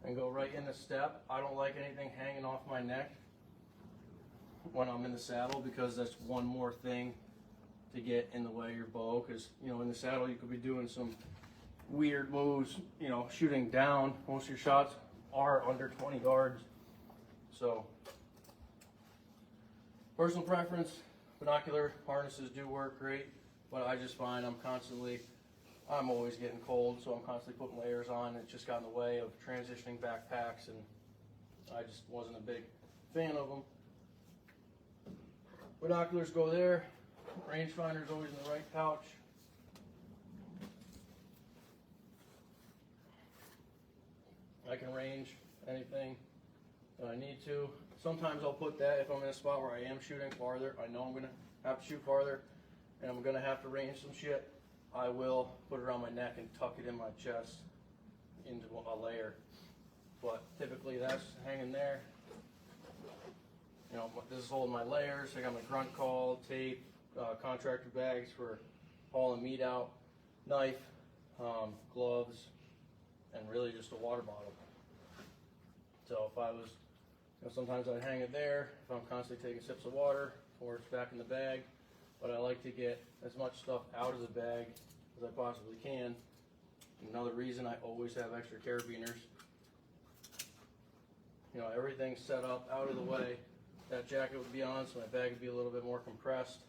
and go right in the step. I don't like anything hanging off my neck when I'm in the saddle, because that's one more thing to get in the way of your bow. Because, you know, in the saddle you could be doing some weird moves, you know, shooting down. Most of your shots are under 20 yards. So, personal preference, binocular harnesses do work great, but I just find I'm always getting cold, so I'm constantly putting layers on. It just got in the way of transitioning backpacks, and I just wasn't a big fan of them. Binoculars go there. Rangefinder's always in the right pouch. I can range anything that I need to. Sometimes I'll put that if I'm in a spot where I am shooting farther. I know I'm going to have to shoot farther and I'm going to have to range some shit. I will put it around my neck and tuck it in my chest into a layer. But typically that's hanging there. You know, this is holding my layers. I got my grunt call, tape, contractor bags for hauling meat out, knife, gloves, and really just a water bottle. So if I was, you know, sometimes I'd hang it there if I'm constantly taking sips of water, or it's back in the bag. But I like to get as much stuff out of the bag as I possibly can. Another reason I always have extra carabiners. You know, everything's set up out of the way. That jacket would be on, so my bag would be a little bit more compressed.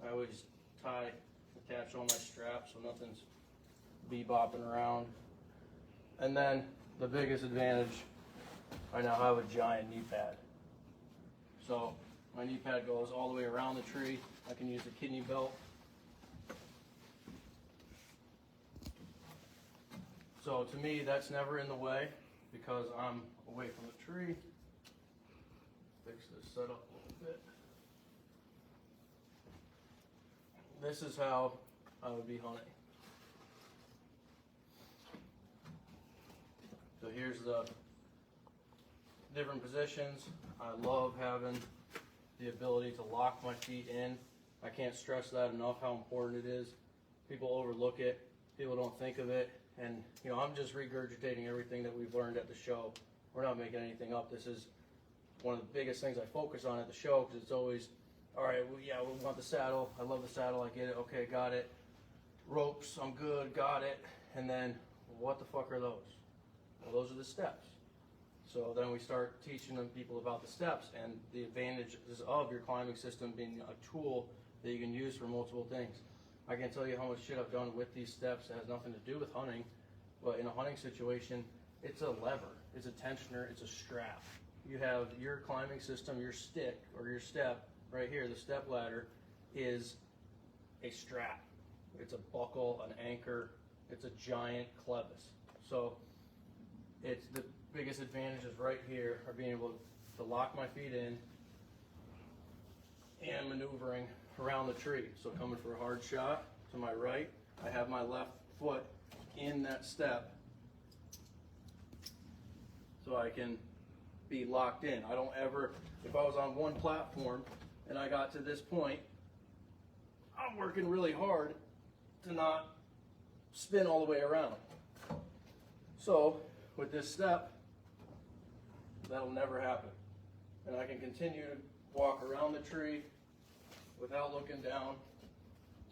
I always attach all my straps so nothing's bebopping around. And then the biggest advantage, I now have a giant knee pad. So my knee pad goes all the way around the tree. I can use the kidney belt. So to me, that's never in the way because I'm away from the tree. Fix this setup a little bit. This is how I would be hunting. So here's the different positions. I love having the ability to lock my feet in. I can't stress that enough how important it is. People overlook it. People don't think of it. And, you know, I'm just regurgitating everything that we've learned at the show. We're not making anything up. This is one of the biggest things I focus on at the show, because it's always, all right, well, yeah, we want the saddle. I love the saddle. I get it. Okay, got it. Ropes, I'm good. Got it. And then, what the fuck are those? Well, those are the steps. So then we start teaching them people about the steps and the advantages of your climbing system being a tool that you can use for multiple things. I can't tell you how much shit I've done with these steps that has nothing to do with hunting, but in a hunting situation, it's a lever, it's a tensioner, it's a strap. You have your climbing system, your stick or your step right here, the step ladder is a strap. It's a buckle, an anchor, it's a giant clevis. So it's the biggest advantages right here are being able to lock my feet in and maneuvering around the tree. So coming for a hard shot to my right, I have my left foot in that step so I can be locked in. I don't ever, if I was on one platform and I got to this point, I'm working really hard to not spin all the way around. So with this step, that'll never happen. And I can continue to walk around the tree without looking down.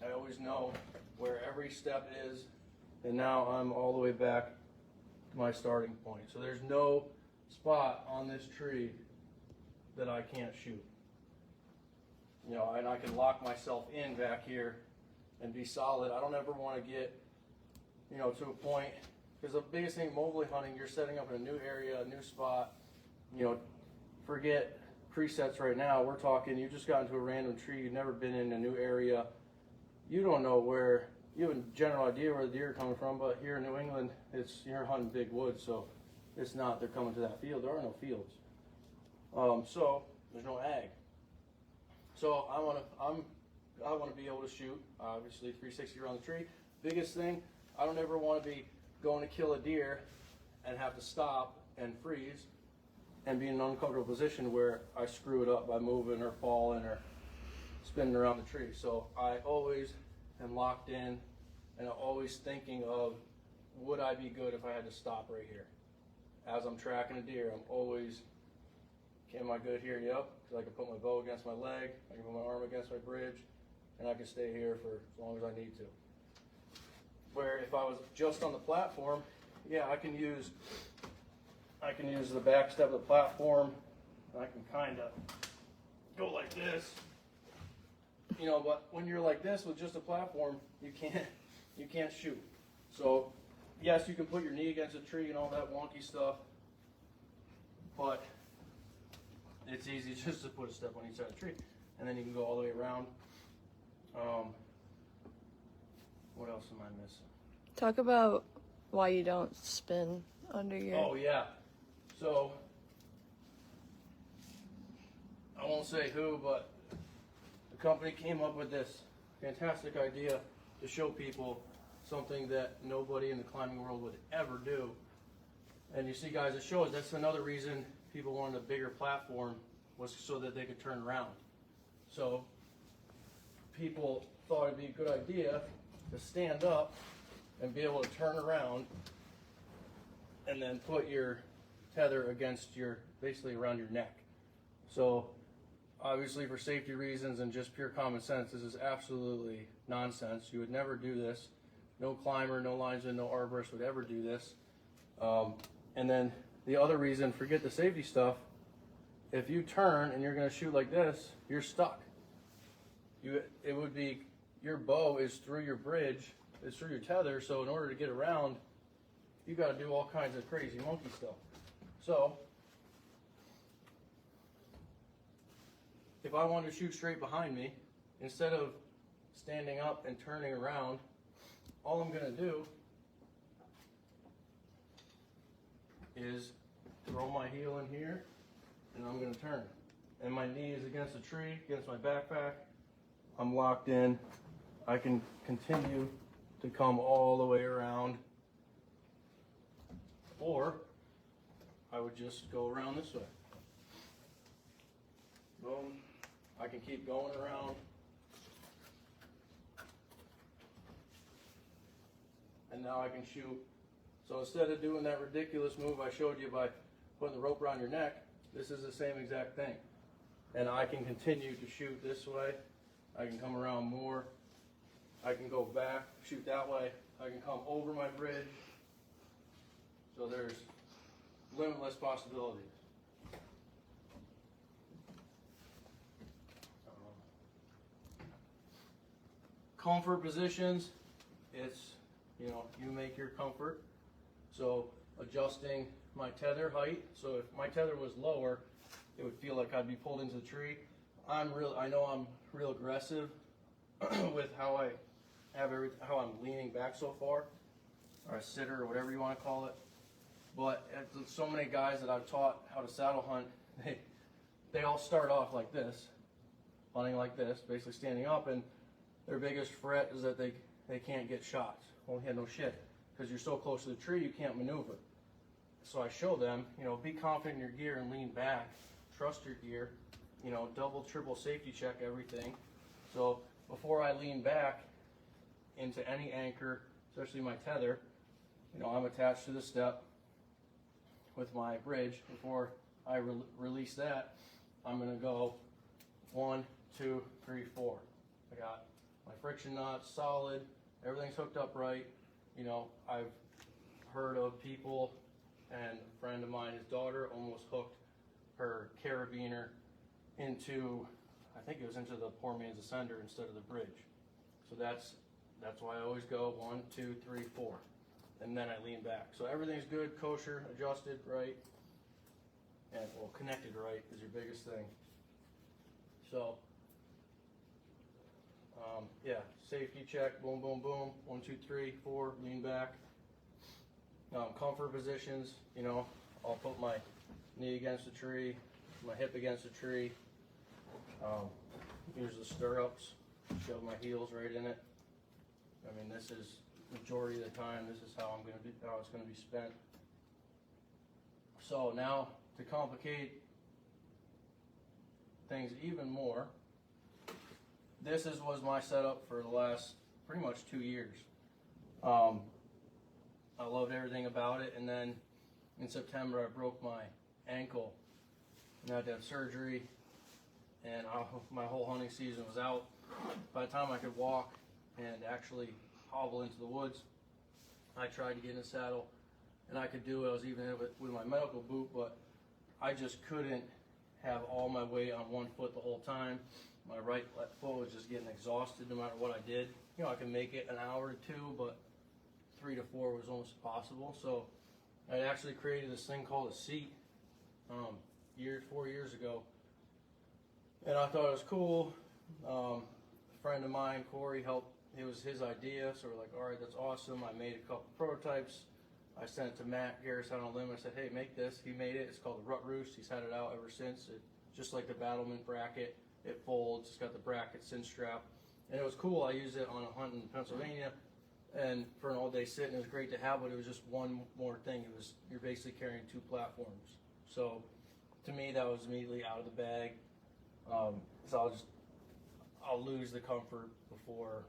I always know where every step is, and now I'm all the way back to my starting point. So there's no spot on this tree that I can't shoot. You know, and I can lock myself in back here and be solid. I don't ever want to get, you know, to a point, because the biggest thing mobilely hunting, you're setting up in a new area, a new spot. You know, forget presets right now. We're talking, you just got into a random tree, you've never been in a new area. You don't know where, you have a general idea where the deer are coming from, but here in New England, you're hunting big woods, so it's not they're coming to that field. There are no fields. So there's no ag. So I want to be able to shoot, obviously 360 around the tree. Biggest thing, I don't ever want to be going to kill a deer and have to stop and freeze and be in an uncomfortable position where I screw it up by moving or falling or spinning around the tree. So I always am locked in and I'm always thinking of, would I be good if I had to stop right here? As I'm tracking a deer, I'm always, am I good here? Yep, because I can put my bow against my leg, I can put my arm against my bridge, and I can stay here for as long as I need to. Where if I was just on the platform, yeah, I can use the back step of the platform. I can kind of go like this, you know. But when you're like this with just a platform, you can't shoot. So yes, you can put your knee against a tree and all that wonky stuff, but it's easy just to put a step on each side of the tree, and then you can go all the way around. What else am I missing? Talk about why you don't spin under your. Oh yeah. So I won't say who, but the company came up with this fantastic idea to show people something that nobody in the climbing world would ever do. And you see, guys, it shows that's another reason people wanted a bigger platform, was so that they could turn around. So people thought it'd be a good idea to stand up and be able to turn around and then put your tether against your, basically around your neck. So obviously for safety reasons and just pure common sense, this is absolutely nonsense. You would never do this. No climber, no linesman, no arborist would ever do this. And then the other reason, forget the safety stuff, if you turn and you're gonna shoot like this, you're stuck. It would be, your bow is through your bridge, it's through your tether, so in order to get around, you gotta do all kinds of crazy monkey stuff. So, if I wanted to shoot straight behind me, instead of standing up and turning around, all I'm gonna do is throw my heel in here, and I'm gonna turn. And my knee is against the tree, against my backpack. I'm locked in. I can continue to come all the way around. Or I would just go around this way. Boom. I can keep going around. And now I can shoot. So instead of doing that ridiculous move I showed you by putting the rope around your neck, this is the same exact thing. And I can continue to shoot this way. I can come around more. I can go back, shoot that way. I can come over my bridge. So there's limitless possibilities. Comfort positions, it's, you know, you make your comfort. So adjusting my tether height. So if my tether was lower, it would feel like I'd be pulled into the tree. I know I'm real aggressive with how I have how I'm leaning back so far, or a sitter, or whatever you want to call it. But so many guys that I've taught how to saddle hunt, they all start off like this, hunting like this, basically standing up, and their biggest fret is that they can't get shots. Well, yeah, no shit, because you're so close to the tree, you can't maneuver. So I show them, you know, be confident in your gear and lean back. Trust your gear, you know, double, triple safety check everything. So before I lean back into any anchor, especially my tether, you know, I'm attached to the step with my bridge. Before I release that, I'm gonna go 1, 2, 3, 4. I got my friction nuts solid, everything's hooked up right. You know, I've heard of people, and a friend of mine, his daughter almost hooked her carabiner into, I think it was into the poor man's ascender instead of the bridge. So that's why I always go 1, 2, 3, 4, and then I lean back. So everything's good, kosher, adjusted right, and well, connected right is your biggest thing. So yeah, safety check, boom, boom, boom, 1, 2, 3, 4, lean back. Comfort positions, you know, I'll put my knee against the tree, my hip against the tree. Here's the stirrups. Shove my heels right in it. I mean, this is majority of the time. This is how it's gonna be spent. So now to complicate things even more, was my setup for the last pretty much 2 years. I loved everything about it, and then in September I broke my ankle and had to have surgery, and my whole hunting season was out. By the time I could walk and actually hobble into the woods, I tried to get in the saddle, and I could do it. I was even in it with my medical boot, but I just couldn't have all my weight on one foot the whole time. My right foot was just getting exhausted no matter what I did. You know, I could make it an hour or two, but 3 to 4 was almost impossible. So I actually created this thing called a seat 4 years ago, and I thought it was cool. A friend of mine, Corey, helped. It was his idea, so we're like, all right, that's awesome. I made a couple prototypes. I sent it to Matt Garris out on a limb. I said, hey, make this. He made it. It's called the Rut Roost. He's had it out ever since. Just like the Battlement bracket, it folds. It's got the bracket cinch strap, and it was cool. I used it on a hunt in Pennsylvania, and for an all-day sit, and it was great to have. But it was just one more thing. You're basically carrying 2 platforms. So to me, that was immediately out of the bag. So I'll lose the comfort before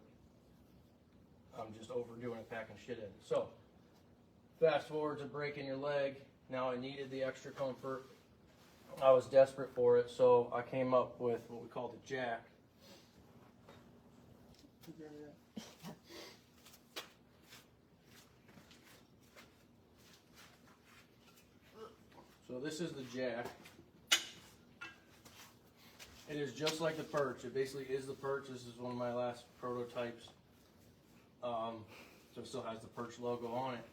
I'm just overdoing it, packing shit in. So fast forward to breaking your leg. Now I needed the extra comfort. I was desperate for it, so I came up with what we call the Jack. So this is the Jack. It is just like the Perch. It basically is the Perch. This is one of my last prototypes. So it still has the Perch logo on it.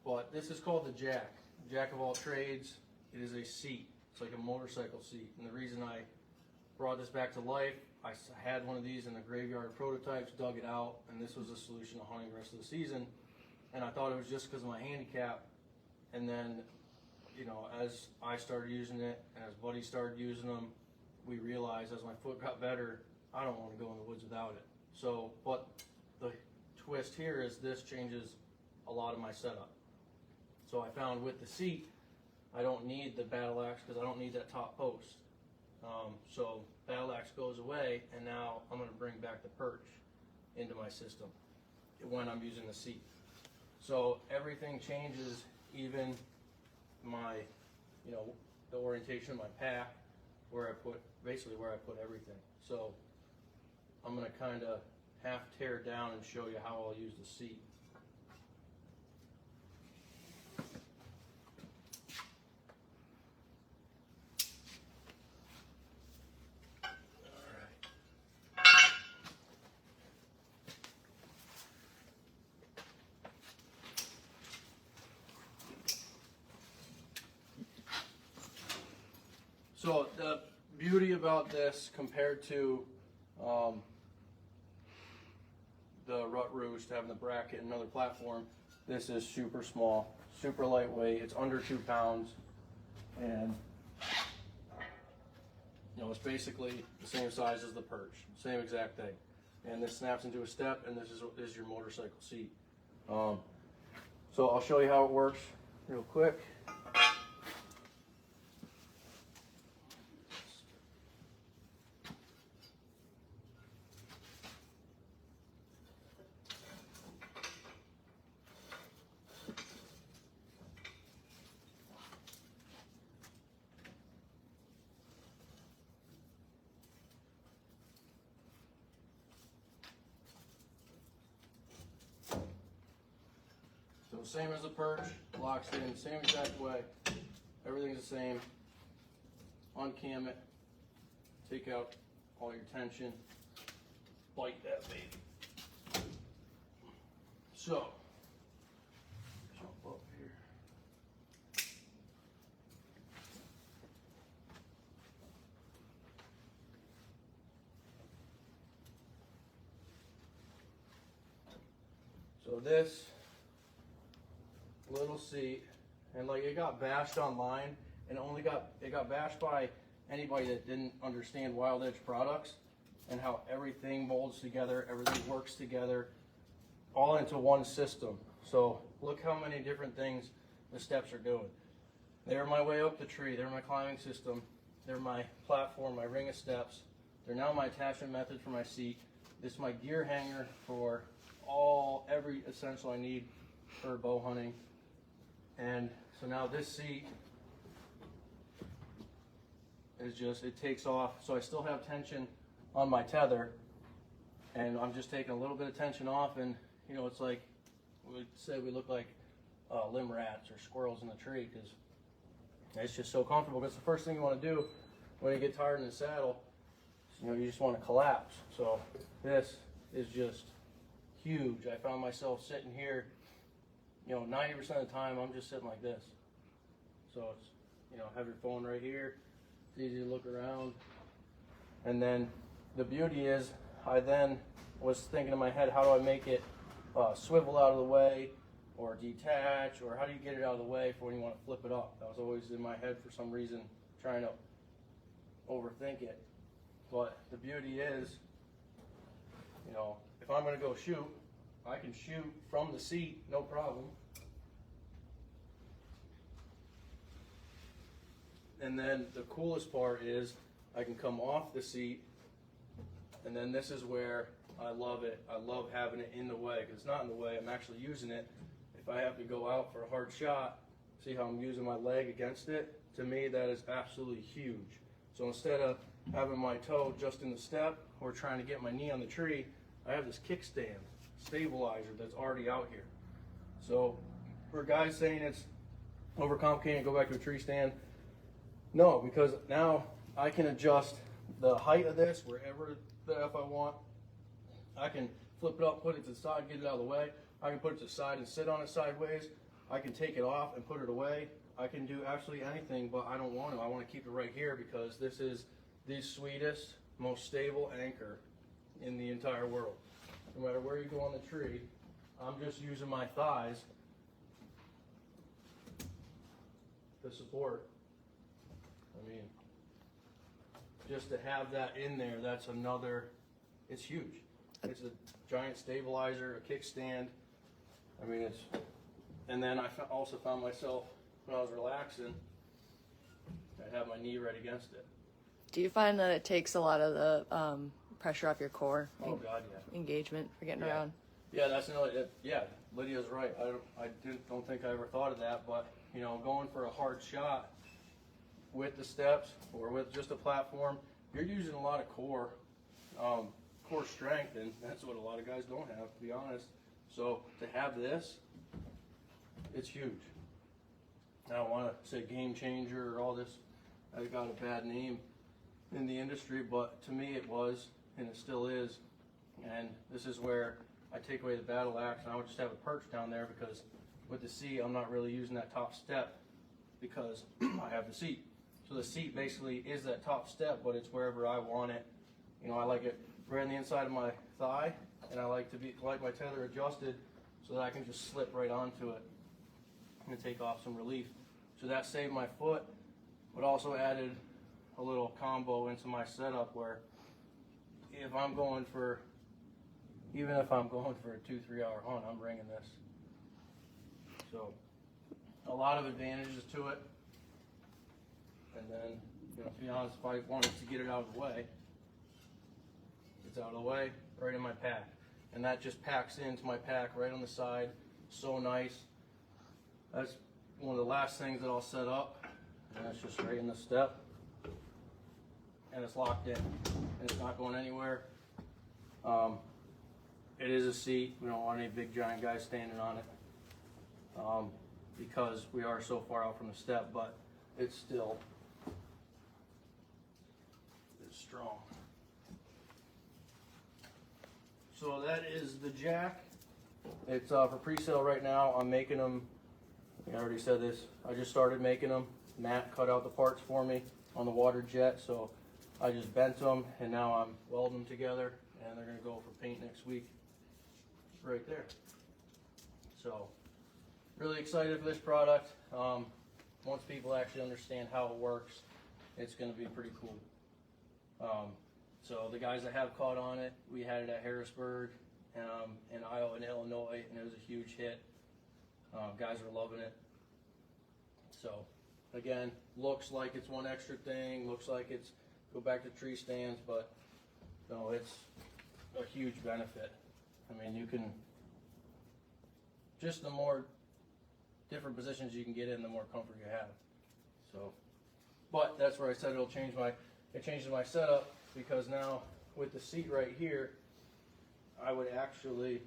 But this is called the Jack. Jack of all trades. It is a seat. It's like a motorcycle seat. And the reason I brought this back to life, I had one of these in the graveyard prototypes, dug it out, and this was a solution to hunting the rest of the season. And I thought it was just because of my handicap. And then, you know, as I started using it and as buddies started using them, we realized as my foot got better, I don't want to go in the woods without it. So, but the twist here is this changes a lot of my setup. So I found with the seat, I don't need the battle axe because I don't need that top post. So battle axe goes away, and now I'm going to bring back the Perch into my system when I'm using the seat. So everything changes, even my, you know, the orientation of my pack, basically where I put everything. So I'm going to kind of half tear down and show you how I'll use the seat. So the beauty about this compared to the Rut Roost, having the bracket and another platform, this is super small, super lightweight. It's under 2 pounds, and you know, it's basically the same size as the Perch, same exact thing. And this snaps into a step, and this is your motorcycle seat. So I'll show you how it works real quick. Same as the Perch, locks in, same exact way. Everything's the same. Uncam it, take out all your tension, bite that baby. So, jump up here. So this little seat, and like it got bashed online, and it got bashed by anybody that didn't understand Wild Edge products and how everything molds together, everything works together, all into one system. So look how many different things the steps are doing. They're my way up the tree, they're my climbing system, they're my platform, my ring of steps, they're now my attachment method for my seat. This is my gear hanger for every essential I need for bow hunting. And so now this seat is just, it takes off. So I still have tension on my tether, and I'm just taking a little bit of tension off, and you know, it's like, we say we look like limb rats or squirrels in the tree, because it's just so comfortable. That's the first thing you want to do when you get tired in the saddle. You know, you just want to collapse. So this is just huge. I found myself sitting here, you know, 90% of the time I'm just sitting like this. So it's, you know, have your phone right here. It's easy to look around. And then the beauty is, I then was thinking in my head, how do I make it swivel out of the way or detach, or how do you get it out of the way for when you want to flip it up? That was always in my head for some reason, trying to overthink it. But the beauty is, you know, if I'm going to go shoot, I can shoot from the seat, no problem. And then the coolest part is I can come off the seat, and then this is where I love it. I love having it in the way, because it's not in the way, I'm actually using it. If I have to go out for a hard shot, see how I'm using my leg against it? To me, that is absolutely huge. So instead of having my toe just in the step or trying to get my knee on the tree, I have this kickstand stabilizer that's already out here. So for guys saying it's overcomplicated, go back to a tree stand, no, because now I can adjust the height of this wherever the F I want. I can flip it up, put it to the side, get it out of the way. I can put it to the side and sit on it sideways. I can take it off and put it away. I can do absolutely anything, but I don't want to. I want to keep it right here, because this is the sweetest, most stable anchor in the entire world. No matter where you go on the tree, I'm just using my thighs to support. I mean, just to have that in there, that's another, it's huge. It's a giant stabilizer, a kickstand. I mean, it's, and then I also found myself, when I was relaxing, I have my knee right against it. Do you find that it takes a lot of the pressure off your core? Oh God, yeah. Engagement for getting Yeah. around? Yeah, that's another, yeah, Lydia's right. I don't think I ever thought of that, but you know, going for a hard shot with the steps or with just a platform, you're using a lot of core strength, and that's what a lot of guys don't have, to be honest. So to have this, it's huge. I don't want to say game changer or all this. I got a bad name in the industry, but to me it was, and it still is. And this is where I take away the battle axe, and I would just have a perch down there, because with the seat, I'm not really using that top step because I have the seat. So the seat basically is that top step, but it's wherever I want it. You know, I like it right on the inside of my thigh, and I like my tether adjusted so that I can just slip right onto it and take off some relief. So that saved my foot, but also added a little combo into my setup where if I'm going for, even if I'm going for a 2-3 hour hunt, I'm bringing this. So a lot of advantages to it. And then, you know, to be honest, if I wanted to get it out of the way, it's out of the way, right in my pack. And that just packs into my pack right on the side. So nice. That's one of the last things that I'll set up. And that's just right in the step. And it's locked in. And it's not going anywhere. It is a seat. We don't want any big giant guys standing on it. Because we are so far out from the step, but it's still strong. So that is the jack. It's for pre-sale right now. I'm making them, I already said this, I just started making them. Matt cut out the parts for me on the water jet, so I just bent them, and now I'm welding them together, and they're going to go for paint next week. Right there. So really excited for this product. Once people actually understand how it works, it's going to be pretty cool. So the guys that have caught on it, we had it at Harrisburg, in Iowa and Illinois, and it was a huge hit. Guys are loving it. So again, looks like it's one extra thing, looks like it's go back to tree stands, but no, it's a huge benefit. I mean, you can, just the more different positions you can get in, the more comfort you have. So, but that's where I said it changes my setup, because now with the seat right here, I would actually,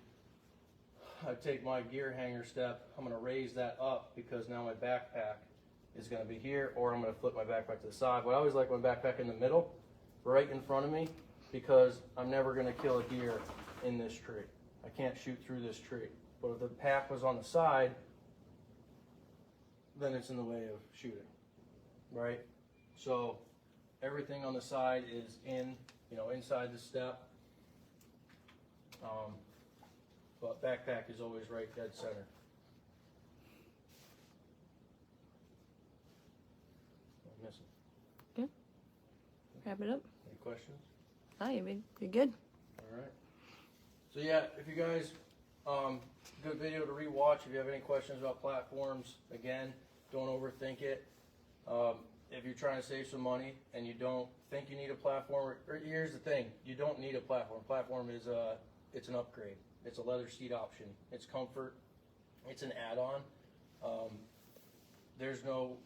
I'd take my gear hanger step, I'm gonna raise that up, because now my backpack is gonna be here, or I'm gonna flip my backpack to the side. But I always like my backpack in the middle, right in front of me, because I'm never gonna kill a deer in this tree. I can't shoot through this tree. But if the pack was on the side, then it's in the way of shooting, right? So everything on the side is inside the step. But backpack is always right dead center. I'm missing. Wrap it up. Any questions? Oh, you're good. All right. So yeah, if you guys, good video to rewatch. If you have any questions about platforms, again, don't overthink it. If you're trying to save some money and you don't think you need a platform, or here's the thing, you don't need a platform. Platform is it's an upgrade. It's a leather seat option. It's comfort. It's an add-on. There's no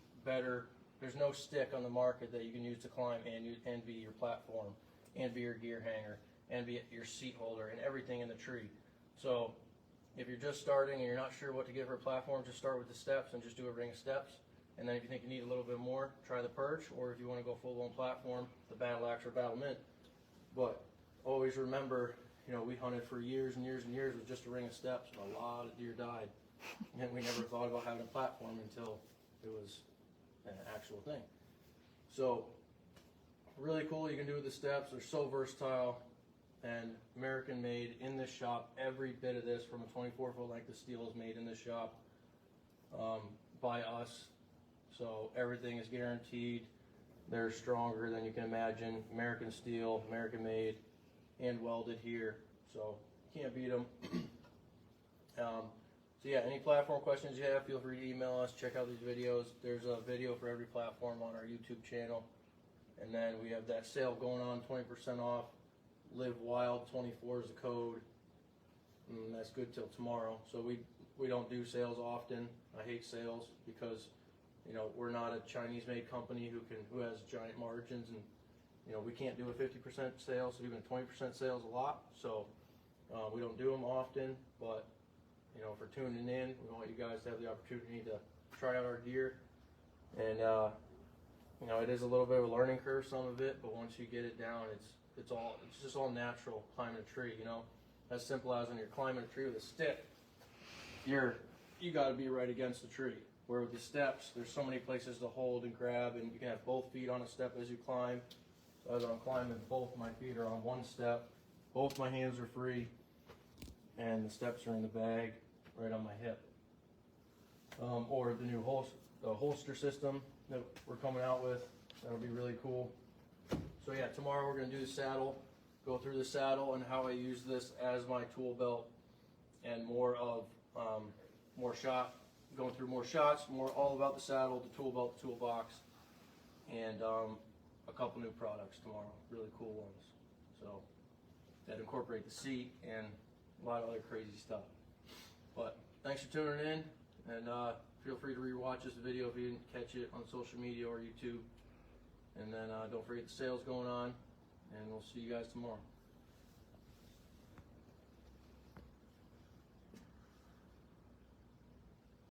stick on the market that you can use to climb and be your platform, and be your gear hanger, and be your seat holder, and everything in the tree. So if you're just starting and you're not sure what to get for a platform, just start with the steps and just do a ring of steps. And then if you think you need a little bit more, try the perch, or if you want to go full-blown platform, the Battle Axe or Battle Mint. But always remember, we hunted for years and years and years with just a ring of steps, and a lot of deer died. And we never thought about having a platform until it was an actual thing. So really cool. You can do with the steps. They're so versatile and American made in this shop. Every bit of this, from a 24-foot length of steel, is made in this shop by us. So everything is guaranteed. They're stronger than you can imagine. American steel, American made, and welded here. So you can't beat them. So yeah, any platform questions you have, feel free to email us. Check out these videos. There's a video for every platform on our YouTube channel. And then we have that sale going on, 20% off. Live Wild 24 is the code. And that's good till tomorrow. So we don't do sales often. I hate sales because we're not a Chinese-made company who has giant margins, and we can't do a 50% sale. So even 20% sales a lot. So we don't do them often, but for tuning in, we want you guys to have the opportunity to try out our gear. And it is a little bit of a learning curve, some of it, but once you get it down, it's just all natural climbing a tree. As simple as when you're climbing a tree with a stick, you got to be right against the tree. Where with the steps, there's so many places to hold and grab, and you can have both feet on a step as you climb. So as I'm climbing, both my feet are on one step, both my hands are free, and the steps are in the bag right on my hip. Or the new holster system that we're coming out with, that'll be really cool. So yeah, tomorrow we're going to do the saddle, go through the saddle and how I use this as my tool belt, and more going through more shots, more all about the saddle, the tool belt, the toolbox, and a couple new products tomorrow, really cool ones. So that incorporate the seat and a lot of other crazy stuff. But thanks for tuning in, and feel free to rewatch this video if you didn't catch it on social media or YouTube. And then don't forget the sale's going on, and we'll see you guys tomorrow.